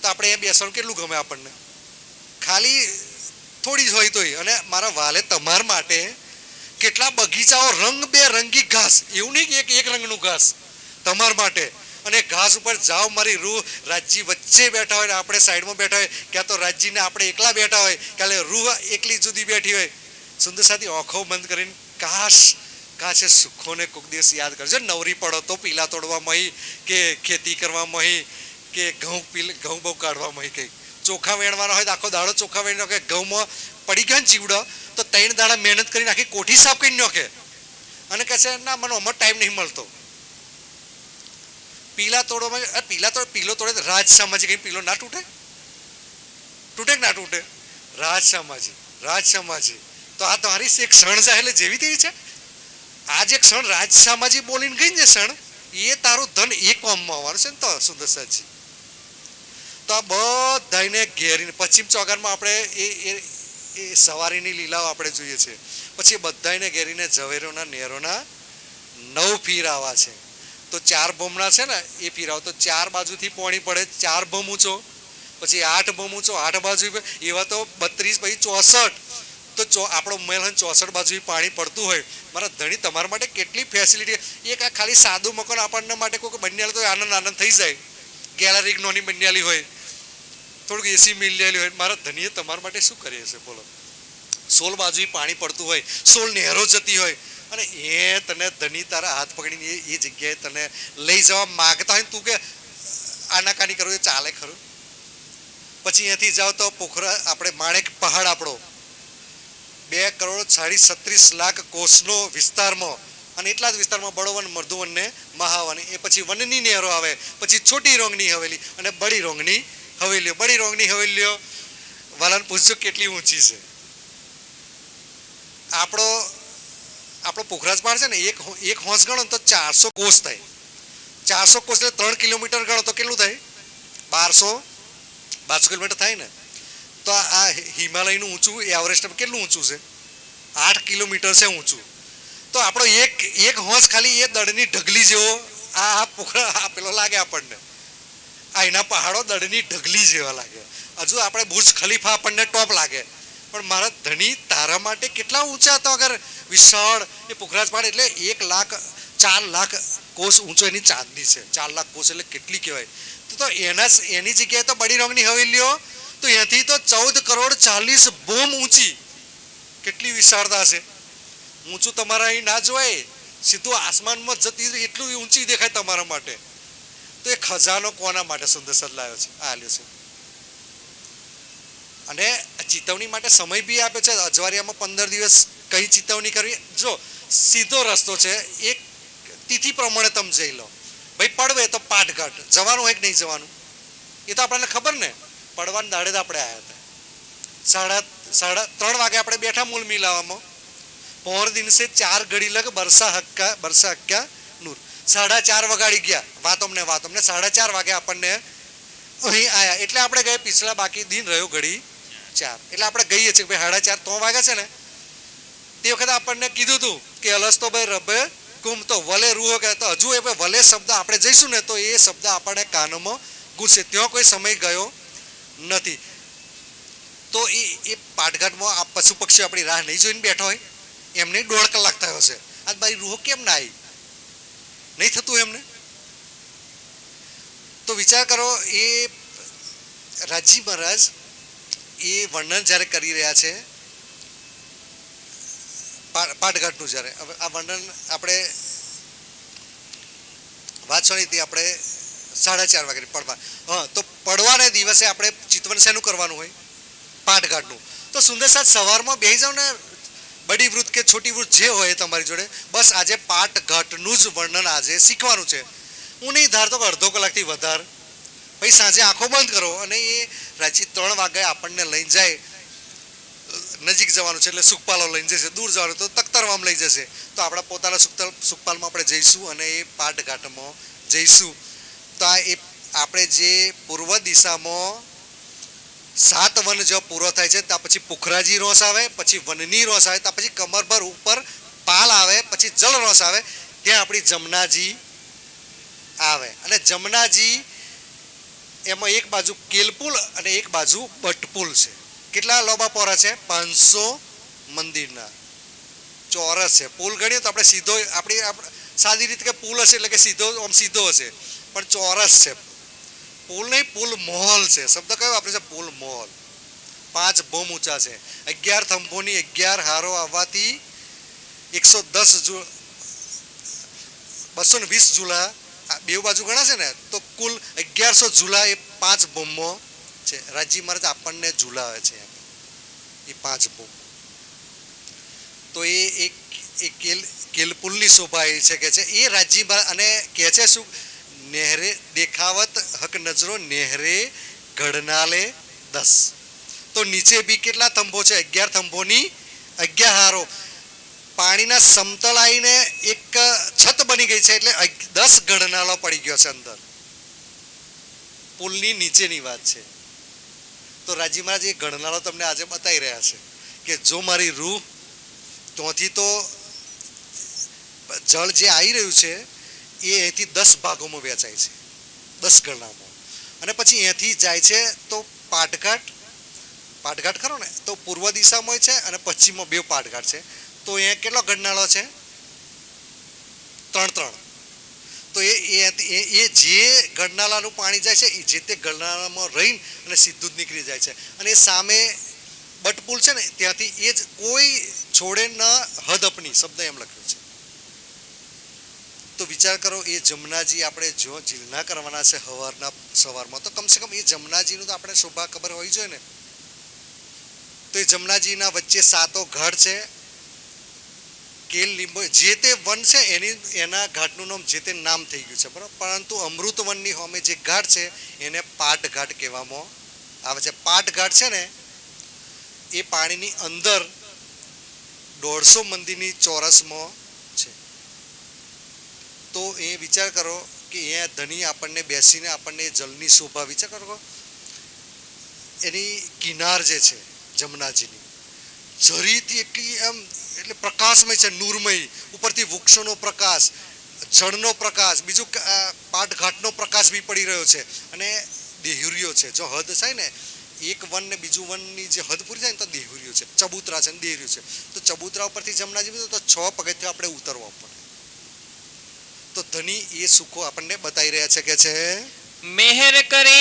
Speaker 2: તો આપણે અહીંયા બેસવાનું કેટલું ગમે આપણને. ખાલી થોડી જ હોય તોય. અને મારા વાલે તમારા માટે કેટલા બગીચાઓ રંગબેરંગી ઘાસ, એવું નહીં કે એક રંગનું ઘાસ તમારા માટે. અને ઘાસ ઉપર જાઓ, મારી રૂહ રાજ્ય વચ્ચે બેઠા હોય ને આપણે સાઈડમાં બેઠા હોય, ક્યાં તો રાજ્યને આપણે એકલા બેઠા હોય, કાલે રૂહ એકલી જુદી બેઠી હોય. સુંદરસાથી આંખો બંધ કરીને કાશ એ સુખોને કોઈક દિવસ યાદ કરજો. નવરી પડો તો પીલા તોડવા મહી, કે ખેતી કરવા મહી, કે ઘઉં બહુ કાઢવામાં કંઈ ચોખા વેણવાનો હોય તો આખો દાડો ચોખા વેણનો કે ઘઉંમાં પડી ગયો ને ચીવડો તો 3 દાડા મહેનત કરીને આખી કોઠી સાફ કરી નાખે અને કહે છે ના મને આમાં ટાઈમ નહીં મળતો. પીલો તોડે રાજ સામાજી કઈ પીલો ના તૂટે કે ના તૂટે? રાજ સામાજી તો આ તમારી એક ક્ષણ જાય એટલે જેવી તેવી છે. આ જે ક્ષણ રાજ સામાજી બોલીને ગઈ ને ક્ષણ એ તારું ધન એક કોમમાં આવવાનું છે ને. તો સુંદરસાજી તો આ બધાને ઘેરીને પશ્ચિમ ચોગાનમાં આપણે એ સવારીની લીલાઓ આપણે જોઈએ છે. પછી બધાને ઘેરીને ઝવેરોના નેરોના 9 ફીરાવા છે. તો 4 ભમણા છે ને એ ફીરાવો તો 4 બાજુથી પોણી પડે 4 ભમ ઊંચો, પછી 8 ભમ ઊંચો 8 બાજુ એવા તો 32 પછી 64 તો આપણો મહેલ 64 બાજુ પાણી પડતું હોય. મારા ધણી તમારા માટે કેટલી ફેસિલિટી. એક આ ખાલી સાદું મકાન આપણને માટે કોઈ બન્યાલી તો આનંદ થઈ જાય. ગેલેરી નોની બન્યાલી હોય, થોડુંક એસી મિલેલી હોય. મારા ધણીએ તમારા માટે શું કરીએ છે બોલો? 16 બાજુ પાણી પડતું હોય, 16 નહેરો જતી હોય અને એ તને ધણી તારા હાથ પકડીને એ જગ્યાએ તને લઈ જવા માગતા હોય તું કે આનાકાની કરવું એ ચાલે ખરું? પછી અહીંયાથી જાઓ તો પોખરા આપણે માણેક પહાડ આપણો 2,36,36,00,000 કોષનો વિસ્તારમાં અને એટલા જ વિસ્તારમાં બળવન મર્દુવન ને મહાવન. એ પછી વનની નહેરો આવે, પછી છોટી રોંગની હવેલી અને બડી રોંગની હવેલીઓ. બડી રોંગની હવેલીઓ વાલાને પૂછજો કેટલી ઊંચી છે. આપણો પોખરાજ પહાડ છે ને એક હોંસ ગણો તો 400 કોષ થાય. 400 કોષ એટલે 3 કિલોમીટર ગણો તો કેટલું થાય? 1200 કિલોમીટર થાય ને. તો આ હિમાલયનું ઊંચું એવરેસ્ટ કેટલું ઊંચું છે? 8 કિલોમીટર છે ઊંચું. તો આપણો એક હોંસ ખાલી એ દળની ઢગલી જેવો આ પોખરા પેલો લાગે આપણને. આ એના પહાડો દળની ઢગલી જેવા લાગે. હજુ આપણે બુર્જ ખલીફા આપણને ટોપ લાગે. પણ મારા ધણી તારા માટે કેટલા ઊંચા હતા અગર વિશાળ એ પોખરાજ પહાડ એટલે 4 લાખ કોષ ઊંચો એની ચાંદની છે. 4 લાખ કોષ એટલે કેટલી કહેવાય. તો એની જગ્યાએ તો બડી રોંગની હવેલીઓ તો અહીંયાથી તો 14,40,00,000 બોમ ઊંચી. કેટલી વિશાળતા છે. ઊંચું તમારા અહીં ના જોવાય, સીધું આસમાનમાં જતી એટલું ઊંચી દેખાય તમારા માટે. તો એ ખજાનો કોના માટે સુંદરસદ લાવ્યો છે? આ આલ્યો છે. અને ચેતવણી માટે સમય બી આપ્યો છે. અજવાળિયામાં 15 દિવસ કઈ ચેતવણી કરવી. જો સીધો રસ્તો છે, એક તિથિ પ્રમાણે તમે જઈ લો. ભાઈ પડવે તો પાટઘાટ જવાનું હોય કે નહીં જવાનું એ તો આપણને ખબર ને. પડવાના દાડે જ આપણે આવ્યા હતા. 3:30 વાગે આપણે બેઠા મૂળ મિલાવામાં. પહોર દિવસે 4 ઘડી લગ બરસા હક્કા નૂર 4:30 વગાડી ગયા. વાત અમને 4:30 વાગે આપણને અહીં આયા. એટલે આપણે ગયે પિછલા બાકી દિન રહ્યો ઘડી 4 એટલે આપણે ગઈએ છીએ ભાઈ 4:30 3 વાગ્યા છે ને. તે વખતે આપણને કીધું હતું કે અલસ તો ભાઈ રબે કુમ તો વલે રૂહો કે. તો હજુ એ વલે શબ્દ આપણે જઈશું ને તો એ શબ્દ આપણને કાનોમાં ઘૂસે. ત્યાં કોઈ સમય ગયો નથી. તો એ પાટઘાટમાં આ પશુ પક્ષીઓ આપણી રાહ નહીં જોઈને બેઠો હોય એમને 1.5 કલાક થયો છે. આજ મારી રૂહો કેમ ના આવી? નહીં થતું એમને. તો વિચાર કરો એ રાજી મહારાજ એ વર્ણન જ્યારે કરી રહ્યા છે પાટઘાટનું. જ્યારે હવે આ વર્ણન આપણે વાંચવાની હતી આપણે 4:30 વાગે પડવા. તો પડવાના દિવસે આપણે ચિતવન શેનું કરવાનું હોય? પાટઘાટનું. તો સુંદરસાદ સવારમાં બેસી જાવ ને, બડી વૃત્ત કે છોટી વૃત્ત જે હોય તમારી જોડે, બસ આજે પાટઘાટનું જ વર્ણન આજે શીખવાનું છે. હું નહીં ધારતો કે અડધો કલાકથી વધારે. પછી સાંજે આંખો બંધ કરો અને એ રાચી 3 વાગે આપણને લઈ જાય. નજીક જવાનું છે એટલે સુખપાલો લઈને જશે, દૂર જવાનું તો તખ્તરવામ લઈ જશે. તો આપણા પોતાના સુખપાલમાં આપણે જઈશું અને એ પાટઘાટમાં જઈશું. તો આ એ આપણે જે પૂર્વ દિશામાં 7 વન જો પૂરો થાય છે ત્યાં પછી પુખરાજી રોસ આવે, પછી વનની રોસ આવે, ત્યાં પછી કમરભર ઉપર પાલ આવે, પછી જળ રોસ આવે, ત્યાં આપણી જમનાજી આવે. અને જમનાજી એમાં એક બાજુ કેલપુલ અને એક બાજુ બટપુલ છે. કેટલા લોબા પોરા છે? 500 મંદિરના ચોરસ છે. પુલ ગણીએ તો આપણે સીધો આપણી સાદી રીતે કે પુલ હશે એટલે કે સીધો હશે, પણ ચોરસ છે. પુલ નહીં, પુલ મોહલ છે. શબ્દ કયો વાપરે છે? પુલ મોહલ. 5 બોમ ઊંચા છે. 11 થંભોની 11 હારો આવવાથી 220 ઝૂલા બે બાજુ ગણાશે ને તો કુલ 1100 ઝૂલા એ 5 બોમ્બો છે. રાજી મહારાજ આપણને ઝૂલાવે છે એ 5 બોમ્બ. તો એ એક કેલપુલની શોભા એ છે કે છે એ રાજી મહારાજ અને કહે છે શું નેહરે દેખાવત હક નજરો નેહરે ઘડનાલે 10. તો નીચે બી કેટલા થંભો છે 11 થંભોની 11 હારો. પાણીના સમતળ આવીને એક છત બની ગઈ છે એટલે 10 ગડનાળો પડી ગયો છે અંદર. પુલની નીચેની વાત છે. તો રાજી મહારાજ એ ગડનાળો તમને આજે બતાવી રહ્યા છે કે જો મારી રૂહ ત્યાંથી તો જળ જે આવી રહ્યું છે એ અહીંથી 10 ભાગોમાં વહેંચાય છે 10 ગણનામાં. અને પછી અહીંથી જાય છે તો પાટઘાટ ખરો ને તો પૂર્વ દિશામાં છે અને પશ્ચિમમાં 2 પાટઘાટ છે. તો અહીંયા કેટલો ગણનાળો છે 3. તો એ જે ગણનાળાનું પાણી જાય છે એ જે તે ગણનાળામાં રહીને અને સીધું જ નીકળી જાય છે. અને સામે બટપુલ છે ને ત્યાંથી એ જ કોઈ છોડે ન હદ અપની શબ્દ એમ લખ્યું છે. તો વિચાર કરો એ જમનાજી આપણે જો જીલના કરવાના છે સવારમાં તો કમસે કમ એ જમનાજીનું તો આપણે શોભા ખબર હોવી જોઈએ ને. તો એ જમનાજીના વચ્ચે 7 ઘાટ છે. કેલ લીંબો જે તે વન છે એના ઘાટનું નામ જે તે નામ થઈ ગયું છે બરાબર. પરંતુ અમૃત વનની સામે જે ઘાટ છે એને પાટ ઘાટ કહેવામાં આવે છે. પાટ ઘાટ છે ને એ પાણીની અંદર 150 મંદિરની ચોરસમાં છે. તો એ વિચાર કરો કે અહીંયા ધણી આપણને બેસીને આપણને જલની શોભા વિચાર કરો. એની કિનાર જે છે જમનાજીની ઝરીથી એટલી એમ એટલે પ્રકાશમય છે નૂરમય. ઉપરથી વૃક્ષોનો પ્રકાશ જળનો પ્રકાશ બીજું પાટઘાટનો પ્રકાશ બી પડી રહ્યો છે. અને દેહુરીઓ છે જો હદ થાય ને એક વન ને બીજું વનની જે હદ પૂરી થાય ને તો દેહુરીઓ છે ચબૂતરા છે ને દેહુરીઓ છે. તો ચબૂતરા ઉપરથી જમનાજી તો 6 પગથિયાં આપણે ઉતરવા પડે. તો ધણી એ સુખો આપણને બતાવી રહ્યા છે કે છે
Speaker 1: મેહર કરે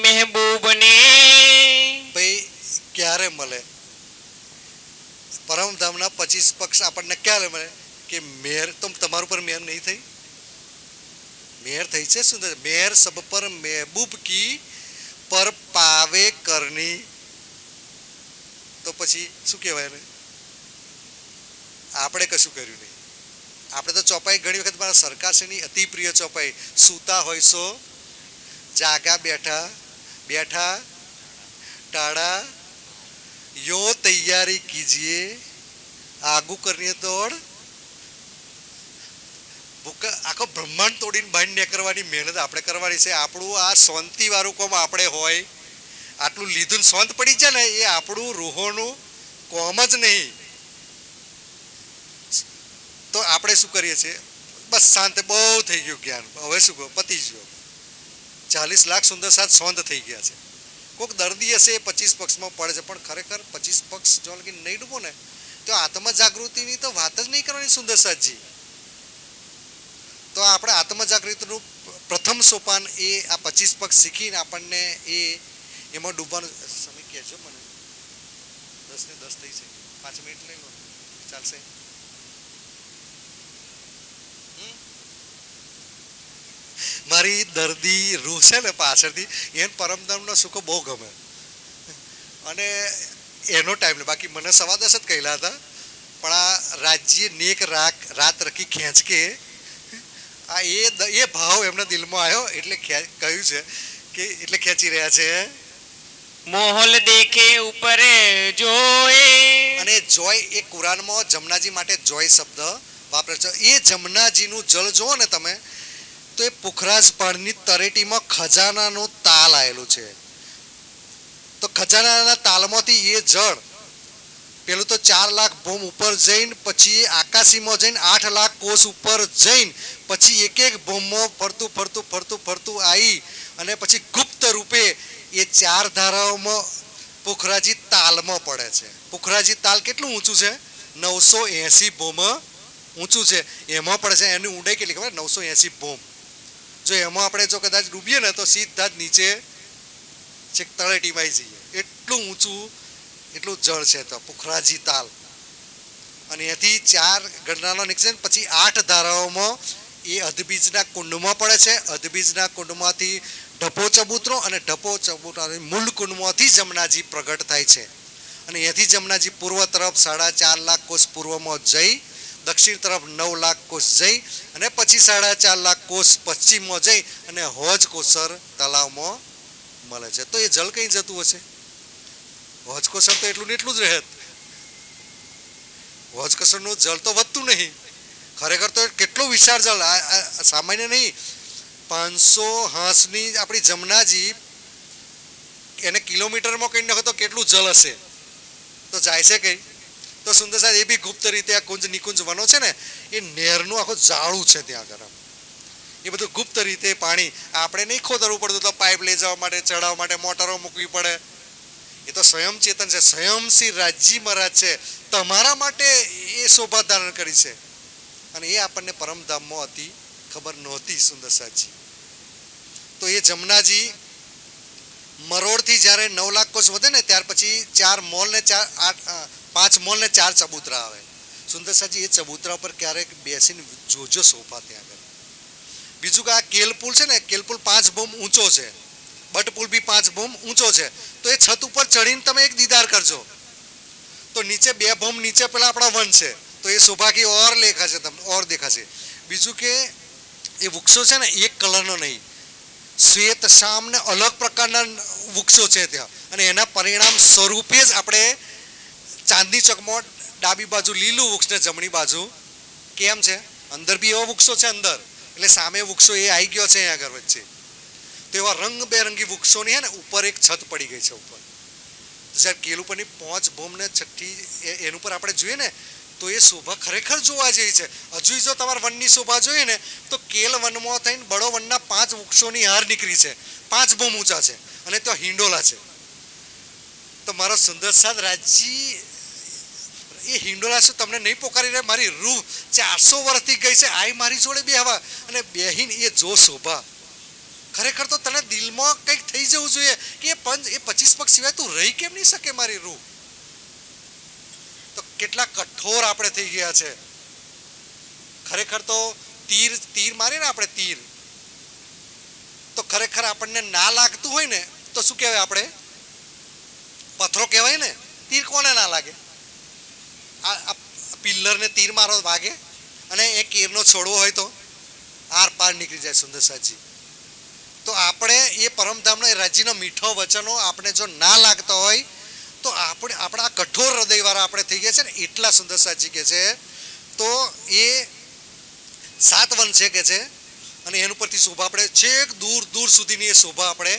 Speaker 1: મહેબૂબને.
Speaker 2: ભાઈ ક્યારે મળે પરમધામના 25 પક્ષ આપણને ક્યારે મળે કે મેર તો તમારું પર મેર નહીં થઈ. મેર થઈ છે સુંદર. મેર સબ પર મહેબૂબ કી પર પાવે કરની. તો પછી શું કહેવાય ને આપણે કશું કર્યું નહીં. આપણે તો ચોપાઈ ઘણી વખત મારા સરકારશ્રીની અતિ પ્રિય ચોપાઈ સૂતા હોય સો જાગા બેઠા ટાળા યો તૈયારી કીજીએ આગુ કરીએ તોડ. આખો બ્રહ્માંડ તોડીને બાંધ નીકળવાની મહેનત આપણે કરવાની છે. આપણું આ શાંતિ વાળું કોમ આપણે હોય આટલું લીધું શાંત પડી જાય ને એ આપણું રૂહોનું કોમ જ નહીં. તો આપણે શું કરીએ છીએ બસ શાંત બહુ થઈ ગયું જ્ઞાન હવે શું પતી ગયો 40 લાખ સુંદર સાથ શાંત થઈ ગયા છે. કોઈક દર્દી હશે 25 પક્ષમાં પડે છે પણ ખરેખર 25 પક્ષ જો નહીં ડૂબો ને તો આત્મજાગૃતિની તો વાત જ નહીં કરવાની સુંદર સાથજી. તો આપણે આત્મજાગૃતિનું પ્રથમ સોપાન એ આ 25 પક્ષ શીખીને આપણને એમાં ડૂબવાનું સમય કહેજો મને 10 ને 10 થઈ છે 5 મિનિટ લઈ લો ચાલશે. મારી દર્દી રૂહ છે ને પાછળથી એને પરમધામનો સુખો બહુ ગમે અને એનો ટાઈમ બાકી મને 10:15 જ કહેલા હતા પણ આ રાજ્ય નેક રાત રખી ખેંચ કે આ એ ભાવ એમના દિલમાં આવ્યો એટલે કહ્યું છે કે એટલે ખેંચી રહ્યા છે.
Speaker 1: મોહલ દેખે ઉપર જોએ.
Speaker 2: અને જોય એ કુરાનમાં જમનાજી માટે જોય શબ્દ વાપરે છે. એ જમનાજીનું જળ જુઓ ને તમે તો એ પુખરાજ પાણીની તરેટીમાં ખજાનાનો તાલ આવેલું છે. તો ખજાનાના તાલમાંથી એ જળ પેલું તો 4 લાખ ભૂમ ઉપર જઈને પછી આકાશીમાં જઈને 8 લાખ કોષ ઉપર જઈને પછી એક ભૂમમાં ફરતું આવી અને પછી ગુપ્ત રૂપે એ 4 ધારાઓમાં પુખરાજી તાલમાં પડે છે. પુખરાજી તાલ કેટલું ઊંચું છે 980 ભૂમ ઊંચું છે. એમાં પડે છે. એની ઊંડાઈ કેટલી ખબર 980 ભૂમ. જો એમાં આપણે જો કદાચ ડૂબીએ ને તો સીધા જ નીચે છેક તળેટીમાં આવી જઈએ એટલું ઊંચું એટલું જળ છે. તો પુખરાજી તાલ અને એથી 4 ગણનાનો નીકળે પછી 8 ધારાઓમાં એ અધબીજના કુંડમાં પડે છે. અધબીજના કુંડમાંથી ઢપો ચબૂતરો અને ઢપો ચબૂતરાની મૂળ કુંડમાંથી જમનાજી પ્રગટ થાય છે અને એથી જમનાજી પૂર્વ તરફ 4.5 લાખ કોષ પૂર્વમાં જઈ દક્ષિણ તરફ 9 લાખ કોષ જઈ અને પછી 4.5 લાખ કોષ પશ્ચિમમાં જઈ અને હોજ કોસર તળાવમાં મળે છે. તો એ જળ કઈ જતું હશે? હોજ કોસર તો એટલું ને એટલું જ રહે. હોજ કોસરનું જળ તો વધતું નહીં. ખરેખર તો કેટલું વિશાળ જળ, સામાન્ય નહીં. 500 હાંસની આપણી જમનાજી એને કિલોમીટરમાં કઈ નાખો તો કેટલું જળ હશે? તો જાય છે કઈ? તો સુંદર સાહેબ એ બી ગુપ્ત રીતે આ કુંજ નિકુંજ વનો છે ને એ નહેરનું આખું જાળું છે ત્યાં આગળ. એ બધું ગુપ્ત રીતે પાણી આપણે નહીં ખોદરવું પડતું, તો પાઇપ લઈ જવા માટે ચડાવવા માટે મોટરો મૂકવી પડે. એ તો સ્વયં ચેતન છે, સ્વયં શ્રી રાજજી મહારાજ છે. તમારા માટે એ શોભા ધારણ કરી છે અને એ આપણને પરમધામમાં હતી ખબર નહોતી સુંદર સાહેબજી. તો એ જમનાજી મરોડથી જ્યારે 9 લાખ કોષ વધે ને ત્યાર પછી 4 મોલ ને 5 મોલ ને 4 ચબૂતરા આવે. સુંદર સાહેબજી એ ચબૂતરા પર ક્યારેક બેસીને જોજો શોભા ત્યાં આગળ. બીજું કે આ કેલ પુલ છે ને, કેલ પુલ 5 ભૂમ ઊંચો છે, બટ પુલ બી 5 ભૂમ ઊંચો છે. તો એ છત ઉપર ચડીને તમે એક દીદાર કરજો તો નીચે 2 ભૂમ નીચે પેલા આપણા વન છે, તો એ શોભા કી ઓર દેખાશે તમને, ઓર દેખાશે. બીજું કે એ વૃક્ષો છે ને એક કલરનો નહીં, શ્વેત શામ ને અલગ પ્રકારના વૃક્ષો છે ત્યાં અને એના પરિણામ સ્વરૂપે જ આપણે ચાંદની ચોકમાં ડાબી બાજુ લીલું વૃક્ષ ને જમણી બાજુ કેમ છે અંદર બી એવા વૃક્ષો છે અંદર, એટલે સામે વૃક્ષો એ આવી ગયો છે અહીંયા આગળ વચ્ચે. તો એવા રંગબેરંગી વૃક્ષોની હે ને ઉપર એક છત પડી ગઈ છે ઉપર. જ્યારે કેલ ઉપરની 5 ભૂમ ને 6 એનું પર આપણે જોઈએ ને તો એ શોભા ખરેખર જોવા જેવી છે. હજુ જો તમારે વનની શોભા જોઈએ ને તો કેલ વનમાં થઈને બડો વનના 5 વૃક્ષોની હાર નીકળી છે, 5 ભૂમ ઊંચા છે અને ત્યાં હિંડોલા છે. તો મારો સુંદર સાદ રાજજી એ હિંડોલા શું તમને નહીં પોકારી રહે? મારી રૂહ 400 વર્ષથી ગઈ છે આઈ મારી જોડે બેહવા અને બેહીન એ જો શોભા ખરેખર તો તને દિલમાં કંઈક થઈ જવું જોઈએ કે એ 25 પગ સિવાય તું રહી કેમ નહીં શકે મારી રૂહ. તો કેટલા કઠોર આપણે થઈ ગયા છે. ખરેખર તો તીર મારીએ ને આપણે તીર, તો ખરેખર આપણને ના લાગતું હોય ને તો શું કહેવાય? આપણે પથરો કહેવાય ને. તીર કોને ના લાગે? આ પિલ્લરને તીર મારો વાગે અને એ કેરનો છોડવો હોય તો આર પાર નીકળી જાય સુંદર સાજી. તો આપણે એ પરમધામના એ રાજ્યનો મીઠો વચનો આપણે જો ના લાગતા હોય તો આપણે આપણા કઠોર હૃદયવાળા આપણે થઈ ગયા છે ને એટલા સુંદર સાજી કે છે. તો એ 7 વન છે કે છે અને એનું પરથી શોભા આપણે છેક દૂર દૂર સુધીની એ શોભા આપણે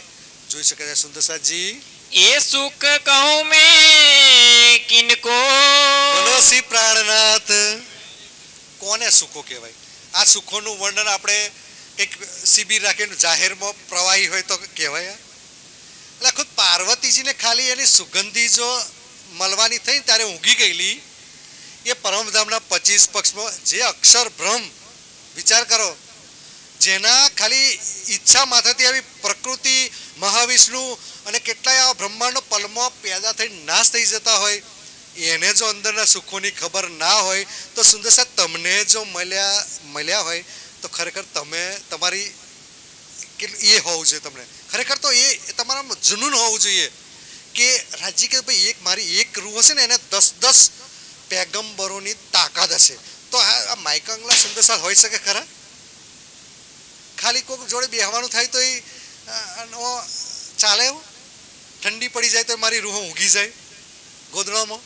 Speaker 2: જોઈ શકીએ છીએ સુંદર સાજી.
Speaker 1: ये सुख कहूँ मैं किनको,
Speaker 2: બોલો શ્રી પ્રાણનાથ. કોને સુખો કહેવાય? આ સુખોનું વર્ણન આપણે કંઈક શિબિર રાખીને જાહેરમાં પ્રવાહી હોય તો કહેવાય. એટલે ખુદ પાર્વતીજીને ખાલી એની સુગંધી જો મળવાની થઈ ત્યારે ઊંઘી ગયેલી એ પરમધામના 25 પક્ષમાં જે અક્ષર બ્રહ્મ વિચાર કરો, જેના ખાલી ઈચ્છા માથેથી આવી પ્રકૃતિ મહાવિષ્ણુ અને કેટલાય આવા બ્રહ્માંડનો પલમાં પેદા થઈ નાશ થઈ જતા હોય, એને જો અંદરના સુખોની ખબર ના હોય તો સુંદર સાહેબ તમને જો મળ્યા હોય તો ખરેખર તમે તમારી એ હોવું જોઈએ. તમને ખરેખર તો એ તમારામાં જુનૂન હોવું જોઈએ કે રાજજી કે ભાઈ એક મારી એક રૂહ હશે ને એને 10 પેગમ્બરોની તાકાત હશે. તો આ માઇકંગલા સુંદર સાહેબ હોઈ શકે ખરા? ખાલી કોઈક જોડે બેહવાનું થાય તો એ ચાલે એવું? ઠંડી પડી જાય તો મારી રૂહ ઊંઘી જાય ગોદડામાં?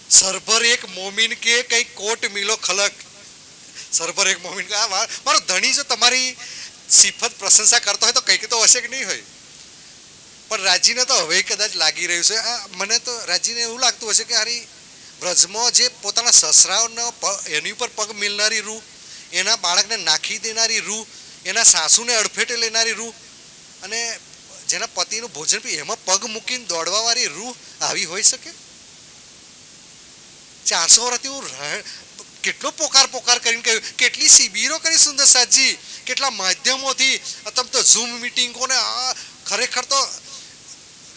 Speaker 2: સરભર એક મોમીન કે કઈ કોટ મિલો ખલક, સરભર એક મોમીન કે મારો ધણી જો તમારી સિફત પ્રશંસા કરતો હોય તો કંઈક તો હશે કે નહીં હોય. પણ રાજીને તો હવે કદાચ લાગી રહ્યું છે, મને તો રાજીને એવું લાગતું હશે કે હારી વ્રજમાં જે પોતાના સસરાઓનો એની ઉપર પગ મિલનારી રૂહ, એના બાળકને નાખી દેનારી રૂહ, એના સાસુને અડફેટે લેનારી રૂહ અને જેના પતિનું ભોજન પી એમાં પગ મૂકીને દોડવાવાળી રૂહ આવી હોઈ શકે? 400 વર્ષથી હું કેટલો પોકાર કરીને કહ્યું, કેટલી શિબિરો કરી સુંદર સાજી, કેટલા માધ્યમોથી તમે તો ઝૂમ મિટિંગોને ખરેખર તો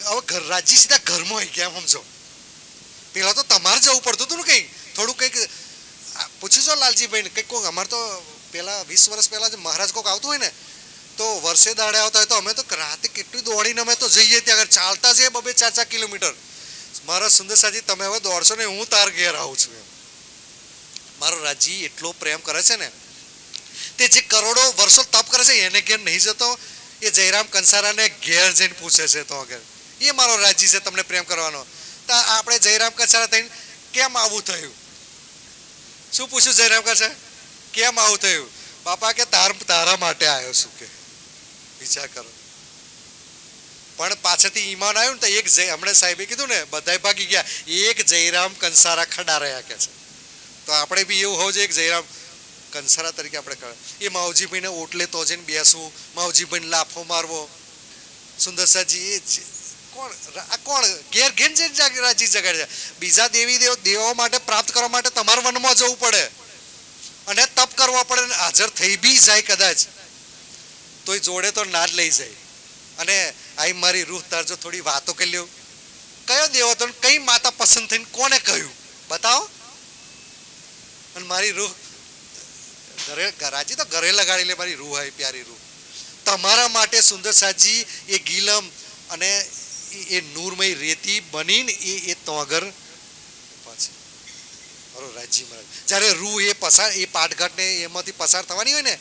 Speaker 2: હવે રાજ્ય સીધા ઘરમાં આવી ગયા સમજો. પેલા તો તમારે જવું પડતું હતું ને કંઈક થોડું કંઈક પૂછીજો લાલજીભાઈને કંઈક અમારે તો પહેલા 20 વર્ષ પહેલા જે મહારાજ કોક આવતું હોય ને તો વર્ષે દાડે આવતા હોય તો અમે તો રાતે કેટલી દોડીને અમે તો જઈએ ત્યાં આગળ ચાલતા જઈએ 2-4 કિલોમીટર. મારા સુંદરસાજી તમે હવે દોડશો ને હું તાર ઘેર આવું છું. મારો રાજી એટલો પ્રેમ કરે છે ને તે જે કરોડો વર્ષો તપ કરે છે એને ઘેર નહીં જતો, એ જયરામ કંસારાને ઘેર જઈને પૂછે છે તો આગળ એ મારો રાજી છે તમને પ્રેમ કરવાનો. તો આપણે જયરામ કંસારા થઈને કેમ આવું થયું? શું પૂછ્યું જયરામ કંસારા કેમ આવું થયું? બાપા કે તારા માટે આવ્યો છું કે. વિચાર કરો. પણ પાછળથી ઈમાન આવ્યું ને તો એક હમણાં સાહેબે કીધું ને બધાય ભાગી ગયા, એક જયરામ કંસારા ખડા રહ્યા કે છે. તો આપણે બી એવું હોવું જોઈએ એક જયરામ કંસારા તરીકે આપણે કરે. એ માવજીભાઈને ઓટલે તો જઈને બેસવું, માવજીભાઈને લાફો મારવો. સુંદરસાજી એ કોણ આ કોણ ઘેર ઘેર જઈને રાજી જગાડે છે. બીજા દેવો માટે પ્રાપ્ત કરવા માટે તમારે વનમાં જવું પડે અને તપ કરવા પડે, હાજર થઈ બી જાય કદાચ તોય જોડે તો ના જ લઈ જાય. અને આઈ મારી રૂહ તારજો થોડી વાતો કરી લ્યો. કયો દેવો તો કઈ માતા પસંદ થઈને કોને કહ્યું બતાવો? અને મારી રૂહ ઘરે રાજી તો ઘરે લગાડી લે મારી રૂહ આવી પ્યારી રૂહ. તમારા માટે સુંદરસાજી એ ગીલમ અને એ નૂરમય રેતી બનીને એ તોગર પાછળ મારો રાજી મહારાજ જ્યારે રૂહ એ પસાર એ પાટઘાટને એમાંથી પસાર થવાની હોય ને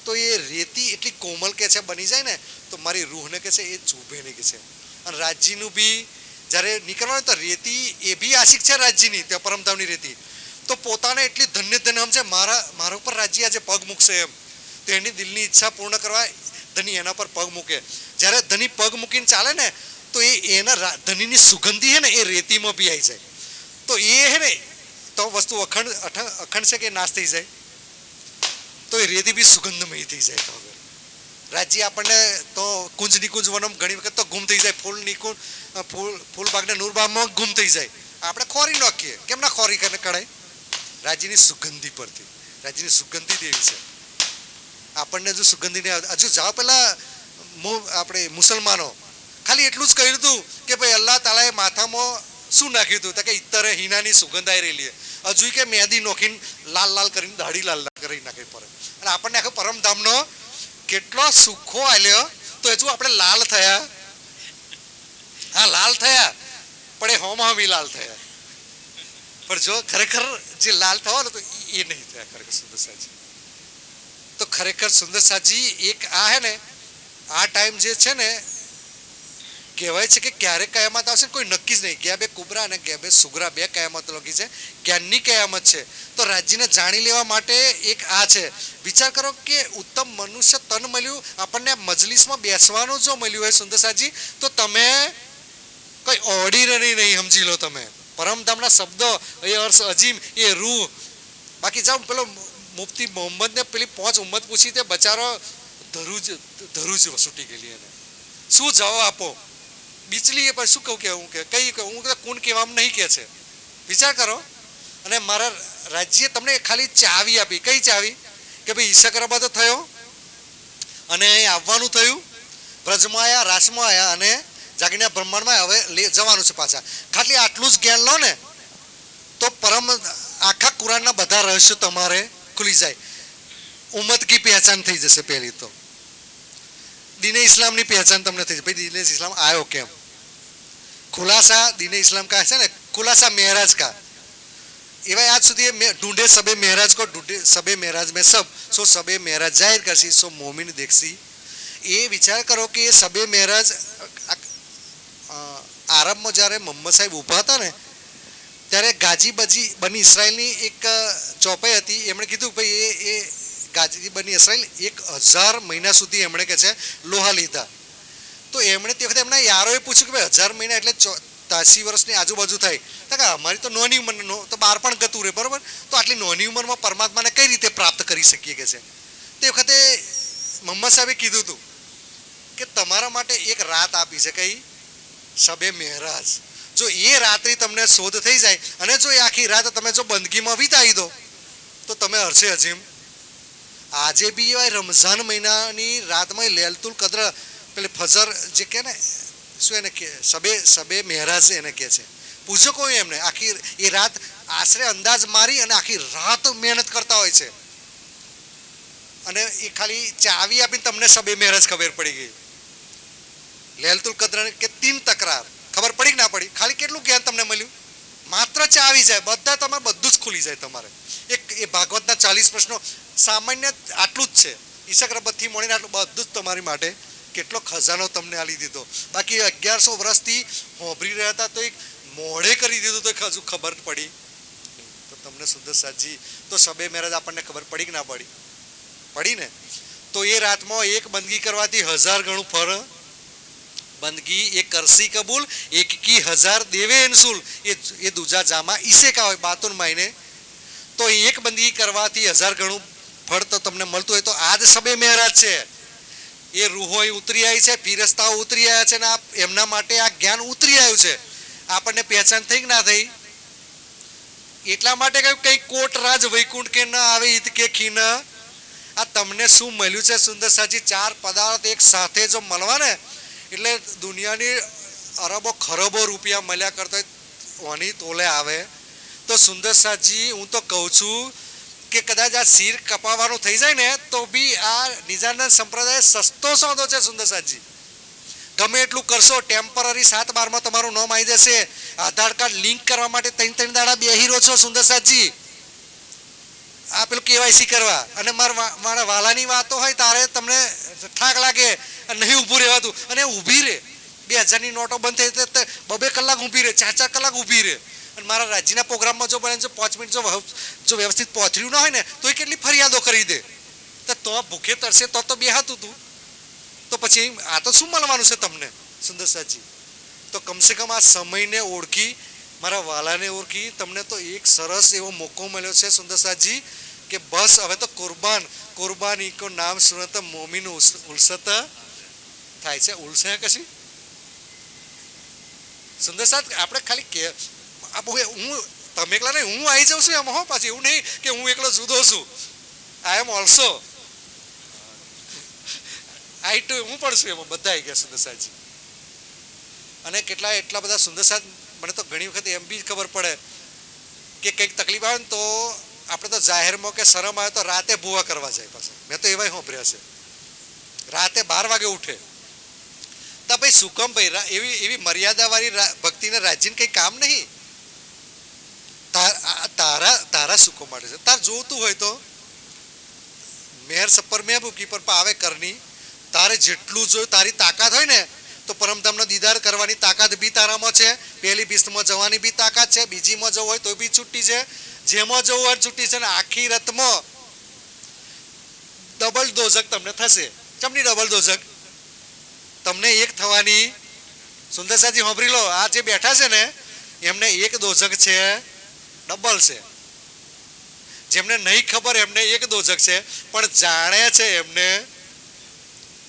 Speaker 2: તો એ રેતી એટલી કોમલ કે છે બની જાય ને તો મારી રૂહને કે છે એ ચૂભે નહીં કે છે. અને રાજજીનું બી જ્યારે નીકળવાનું તો રેતી એ બી આશિક છે રાજજીની ત્યાં પરમધામની રેતી તો પોતાને એટલી ધન્ય સમજે મારા ઉપર રાજજી આજે પગ મૂકશે એમ તો એની દિલની ઈચ્છા પૂર્ણ કરવા ધની એના પર પગ મૂકે. જ્યારે ધની પગ મૂકીને ચાલે ને તો એના ધનીની સુગંધી હે ને એ રેતીમાં બી આવી જાય. તો એ હે ને તો વસ્તુ અખંડ છે કે નાશ થઈ જાય તો એ રેતી બી સુગંધમય થઈ જાય. તો હવે રાજ્ય આપણને તો કુંજની કુંજ વનમ ઘણી વખત તો ગુમ થઈ જાય, ફૂલની કુંજ ફૂલબાગને નૂરબાગમાં ગુમ થઈ જાય. આપણે ખોરી નાખીએ, કેમ ના ખોરી કરીને કઢાય? રાજ્યની સુગંધી પરથી. રાજ્યની સુગંધી દેવી છે. આપણને જો સુગંધીને હજુ જાઓ પહેલા આપણે મુસલમાનો ખાલી એટલું જ કહ્યું હતું કે ભાઈ અલ્લાહ તાલાએ માથામાં શું નાખ્યું હતું? કે ઇત્તરે હિનાની સુગંધ આવી રહેલી હજુ કે મહેંદી નોખીને લાલ લાલ કરીને દાઢી લાલ લાલ કરી નાખી પડે. અને આપણને આખો પરમધામનો કેટલો સુખો આલ્યો તો હજુ આપણે લાલ થયા. હા લાલ થયા પણ એ હોમ હોમી લાલ થયા. પણ જો ખરેખર જે લાલ થવાનો તો એ નહીં થયા ખરેખર સુંદરસાજી. તો ખરેખર સુંદરસાજી એક આ હે ને આ ટાઈમ જે છે ને કહેવાય છે કે ક્યારે કયામત આવશે કોઈ નક્કી જ નહીં. ગયા બે કુબરા અને ગયા બે સુગરા બે કયામત લખી છે, ક્યાંની કયામત છે. તો રાજ્યને જાણી લેવા માટે એક આ છે. વિચાર કરો કે ઉત્તમ મનુષ્ય તન મળ્યું આપણને મજલિસમાં બેસવાનું જો મળ્યું હોય સુંદરસાજી તો તમે કઈ ઓર્ડિનરી નહીં સમજી લો. તમે પરમધામના શબ્દો એ અર્શ અજીમ એ રૂહ. બાકી જાઓ પેલો મુફ્તી મોહમ્મદને પેલી 5 ઉમ્મત પૂછી તે બચારો ધરુજ છૂટી ગયેલી. એને શું જવાબ આપો? બીચલી પણ શું કહું કે હું કે કઈ હું કોણ કહેવામાં નહીં કે છે. વિચાર કરો. અને મારા રાજ્યે તમને ખાલી ચાવી આપી. કઈ ચાવી? કે ભાઈ ઈશકરાબાદ થયો અને આવવાનું થયું, બ્રજમાં આવ્યા, રાસમાં આવ્યા અને જાગીના બ્રહ્માંડમાં હવે જવાનું છે પાછા. ખાલી આટલું જ જ્ઞાન લો ને તો પરમ આખા કુરાનના બધા રહસ્યો તમારે ખુલી જાય. ઉમ્મત કી પહેચાન થઈ જશે. પહેલી તો દીને ઇસ્લામની પહેચાન તમને થઈ જશે. ભાઈ દીને ઇસ્લામ આવ્યો કેમ? ખુલાસા દીને ઇસ્લામ કા છે ને ખુલાસા मेहराज का. एवं आज સુધી ढूंढे सबे मेहराज को, ढूंढे सबे मेहराज में सब, सो सबे मेहराज जाहिर करसी, सो मोमिन देखसी. એ વિચાર કરો કે એ સબે મેરાજ આરબમાં જ્યારે મોહમ્મદ સાહેબ ઊભા હતા ને ત્યારે ગાજી બની ઇસરાયલની એક ચોપાઈ હતી. એમણે કીધું ભાઈ એ ગાજી બની ઇસરાયલ 1000 મહિના સુધી એમણે કે છે લોહા લીધા. તો એમણે તે વખતે એમના યારોએ પૂછ્યું કે ભાઈ 1000 મહિના એટલે 83 વર્ષની આજુબાજુ થાય. કે અમારી તો નાની ઉંમરનો તો 12 પણ ગતું રહે બરાબર. તો આટલી નાની ઉંમરમાં પરમાત્માને કઈ રીતે પ્રાપ્ત કરી શકીએ કે છે. તે વખતે મોહમ્મદ સાહેબે કીધું હતું કે તમારા માટે એક રાત આપી છે કઈ શબે મેરાજ. જો એ રાત્રિ તમને શોધ થઈ જાય અને જો એ આખી રાત તમે જો બંદગીમાં વિતાવી દો તો તમે હરશે અજીમ. આજે બી રમઝાન મહિનાની રાતમાં લૈલતુલ કદ્ર પેલી ફજર જે કે ને શું એને કે શબે મેરાજ એને કે છે. પૂછો કોઈ એમને આખી એ રાત આશરે અંદાજ મારી અને આખી રાત મહેનત કરતા હોય છે. અને એ ખાલી ચાવી આપીને તમને સબે મેરેજ ખબર પડી ગઈ. લૈલતુલ કદ્ર કે 3 તકરાર ખબર પડી કે ના પડી? ખાલી કેટલું જ્ઞાન તમને મળ્યું? માત્ર ચાવી જાય, બધા તમારે બધું જ ખુલી જાય તમારે. એ ભાગવતના 40 પ્રશ્નો સામાન્ય આટલું જ છે. ઈશક રબતથી મળીને આટલું બધું જ તમારી માટે કેટલો ખજાનો તમને આલી દીધો. બાકી 1100 વર્ષથી હોભરી રહ્યા હતા તો એક મોઢે કરી દીધું તો હજુ ખબર પડી. તો તમને સુંદર સાજી તો સબે મેરેજ આપણને ખબર પડી કે ના પડી? પડી ને. તો એ રાતમાં એક બંદગી કરવાથી 1000 ગણું ફળ. બંદગી એ કરસી કબૂલ એક કી 1000 દેવે ઇન્સુલ. એ દૂજા જામા ઈસે કા હોય બાતુન માઈને. તો એક બંદગી કરવાથી 1000 ગણું ફળ તો તમને મળતું હોય તો આજ સબે મેરાજ છે. એ રૂહો ઉતરી આવી છે, ફિરસ્તાઓ ઉતરી આવ્યા છે, ને એમના માટે આ જ્ઞાન ઉતરી આવ્યું છે. આપણને પહેચાન થઈ કે ના થઈ? એટલા માટે કહ્યું કઈ કોટ રાજ વૈકુંઠ કે ના આવે ઈદ કે ખીન. આ તમને શું મળ્યું છે સુંદર સાજી? 4 પદાર્થ એક સાથે જો મળવા ને એટલે દુનિયાની અરબો ખરબો રૂપિયા મળ્યા કરતા ઓની તોલે આવે. તો સુંદર સાજી હું તો કહું છું કે કદાચ આ શિર કપાવવાનું થઈ જાય ને તો બી આ નિજાનંદ સંપ્રદાય સસ્તો સોદો છે સુંદર સાજી. ગમે એટલું કરશો ટેમ્પરરી 7/12 તમારું નામ આવી જશે. આધાર કાર્ડ લિંક કરવા માટે 3 દાડા બેહી રહ્યો છો સુંદર સાજી આ પેલું કેવાયસી કરવા. અને મારા વાલાની વાતો હોય તારે તમને ઠાક લાગે નહીં ઊભું રહેવાતું અને ઊભી રહે. 2000ની નોટો બંધ થઈ 2 કલાક ઊભી રહે, 4 કલાક ઊભી રહે. અને મારા રાજ્યના પ્રોગ્રામમાં જો બને 5 મિનિટ જો વ્યવસ્થિત પહોંચ્યું ના હોય ને તો એ કેટલી ફરિયાદો કરી દે. તો ભૂખે તરસે તો બેહાતું તું તો પછી આ તો શું મળવાનું છે તમને સુંદર સાજી? તો કમસે કમ આ સમયને ઓળખી મારા વાલાને ઓળખી તમને તો એક સરસ એવો મોકો મળ્યો છે સુંદર સાજી કે બસ હવે તો કુરબાની કો નામ સુનત મોમીન ઉલસત થાય છે. ઉલસે કશી સુંદર સાજ આપણે ખાલી કે હું તમે એકલા નહીં હું આવી જાઉં છું એમાં હો. પાછી એવું નહીં કે હું એકલો જુદો છું. આઈ એમ ઓલ્સો આઈ ટુ હું પણ છું એમાં. બધા આવી ગયા સુંદર સાજી. અને એટલા બધા સુંદર સાજ મને તો ઘણી વખત એમ બી ખબર પડે કે કંઈક તકલીફ આવે ને તો આપણે તો જાહેરમાં કે શરમ આવે તો રાતે ભૂવા કરવા જાય પાછા. મેં તો એવાય સાંભળ્યા છે. રાતે 12 વાગે ઉઠે તો ભાઈ શું કામ ભાઈ? એવી મર્યાદાવાળી ભક્તિને રાજ્યને કંઈ કામ નહીં. તારા સુકો માટે છે. તાર જોતું હોય તો મેર સપર મેં ભૂકી પર પાવે કરની. તારે જેટલું જોયું તારી તાકાત હોય ને તો પરમધામનો દીદાર કરવાની તાકાત બી તારામાં છે. પહેલી ભીસ્તમાં જવાની બી તાકાત છે. બીજીમાં જવું હોય તો બી છૂટી છે. જેમાં જવું હોય છૂટી છે. ને આખી રતમાં ડબલ દોઝક તમને થશે. ચમની ડબલ દોઝક તમને એક થવાની. સુંદર સાજી સાંભળી લો, આ જે બેઠા છે ને એમને એક દોઝક છે, ડબલ છે. જેમને નહીં ખબર એમને એક દોઝક છે, પણ જાણે છે એમને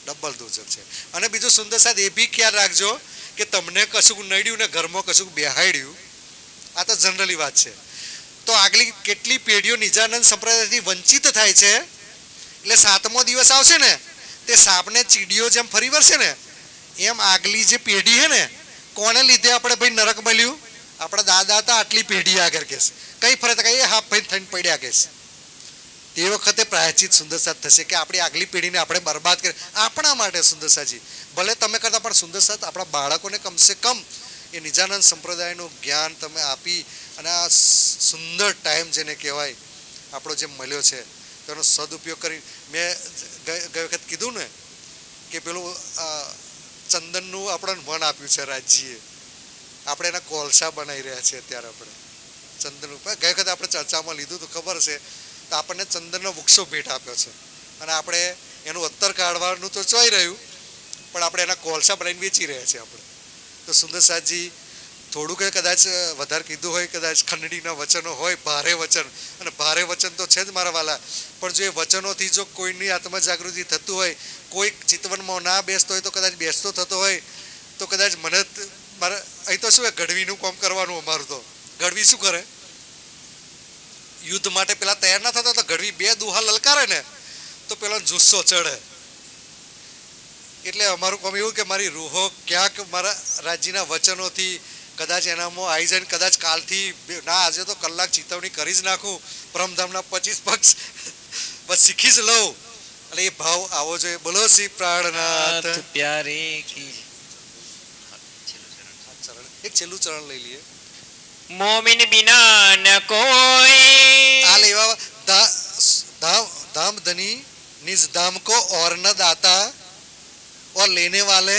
Speaker 2: ડબલ દોઝક છે. અને બીજું સુંદર સાહેબ એ બી ખ્યાલ રાખજો કે તમને કશું નડ્યું ને ઘરમાં કશું બેહાડ્યું. આ તો જનરલી વાત છે. તો આગલી કેટલી પેઢીઓ નિજાનંદ સંપ્રદાયથી વંચિત થાય છે. એટલે 7મો દિવસ આવશે ને તે સાપને ચીડીઓ જેમ ફરી વળશે ને એમ આગલી જે પેઢી છે ને કોને લીધે આપણે ભાઈ નરક મળ્યું? આપણા દાદા હતા આટલી પેઢી આગળ કહેશે કઈ ફરક કઈ હાફ ભાઈ થઈને પડ્યા કહેશે. તે વખતે પ્રાયચિત સુંદર સાથ થશે કે આપણી આગલી પેઢીને આપણે બરબાદ કરી આપણા માટે સુંદર સાજી ભલે તમે કરતા પણ સુંદર સાથ આપણા બાળકોને કમસે કમ એ નિજાનંદ સંપ્રદાયનું જ્ઞાન તમે આપી અને આ સુંદર ટાઈમ જેને કહેવાય આપણો જે મળ્યો છે તેનો સદુપયોગ કરી. મેં ગઈ વખત કીધું ને કે પેલું ચંદનનું આપણને વન આપ્યું છે રાજ્યએ. આપણે એના કોલસા બનાવી રહ્યા છીએ અત્યારે. આપણે ચંદન ગઈ વખત આપણે ચર્ચામાં લીધું તો ખબર છે. તો આપણને ચંદનનો વૃક્ષો ભેટ આપ્યો છે અને આપણે એનું અત્તર કાઢવાનું તો ચોઈ રહ્યું પણ આપણે એના કોલસા બનાવીને વેચી રહ્યા છીએ આપણે. તો સુંદર સાજી થોડુંક કદાચ વધારે કીધું હોય, કદાચ ખંડણીના વચનો હોય, ભારે વચન, અને ભારે વચન તો છે જ મારા વાલા, પણ જો એ વચનોથી જો કોઈની આત્મા જાગૃતિ થતું હોય, કોઈ ચિતવનમાં ના બેસતો હોય તો કદાચ બેસતો થતો હોય તો કદાચ મને મારે અહીં તો શું ગઢવીનું કામ કરવાનું અમારું. તો ગઢવી શું કરે? યુદ્ધ માટે પેલા તૈયાર ના થતા તો ગઢવી 2 દુહા લલકારે ને તો પેલા જુસ્સો ચડે. એટલે અમારું કામ એવું કે મારી રૂહો ક્યાંક મારા રાજ્યના વચનોથી કદાચ એનામાં આવી જાય. કદાચ કાલથી ના આજે તો કલાક ચેતવણી કરી જ નાખું, પરમધામના 25 પક્ષ બસ શીખી જ લઉં એટલે એ ભાવ આવો જોઈએ. બોલો શ્રી પ્રાણનાથ.
Speaker 1: નાથ પ્યારે કી
Speaker 2: એક છેલ્લું ચરણ લઈ લઈએ.
Speaker 1: મોમિન બિના ન કોઈ
Speaker 2: આ લેવા धाम धनी निज धाम को और न दाता और लेने वाले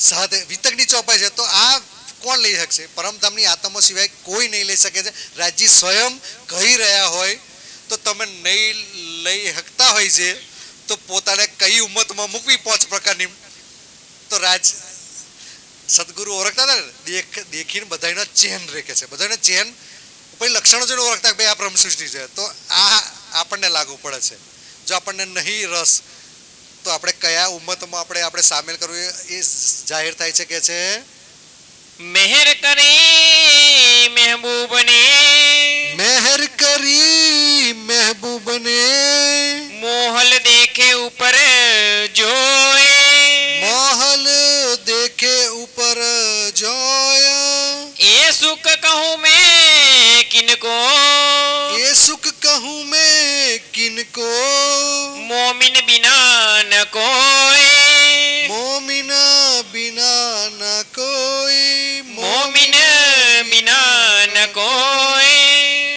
Speaker 2: साथ વિતકની ચોપાઈ છે. તો આ કોણ લઈ શકશે? પરમધામની આત્મા સિવાય કોઈ નહીં લઈ શકે છે. રાજજી સ્વયં કહી રહ્યા હોય તો તમે નહીં લઈ શકતા હોય છે તો પોતાને કઈ ઉંમતમાં મૂકવી 5 પ્રકારની. તો રાજ સદગુરુ ઓળખતા હતા ને, દેખીને બધાનો ચેન રેખે છે. બધાને ચેન પછી લક્ષણો જોઈને ઓળખતા ભાઈ આ બ્રહ્મ સૃષ્ટિ છે. તો આ આપણને લાગુ પડે છે. જો આપણને નહીં રસ તો આપણે કયા ઉમ્મતમાં આપણે સામેલ કરવું એ જાહેર થાય છે. કે છે
Speaker 1: મહેર કરી મહેબૂબને
Speaker 2: મહેર કરી મહેબૂબને
Speaker 1: મોહલ દેખે ઉપર જોએ
Speaker 2: મોહલ દેખે ઉપર જોયા
Speaker 1: એ સુખ કહું मैं किनको
Speaker 2: ये सुख कहूँ मैं किनको
Speaker 1: मोमिन बिना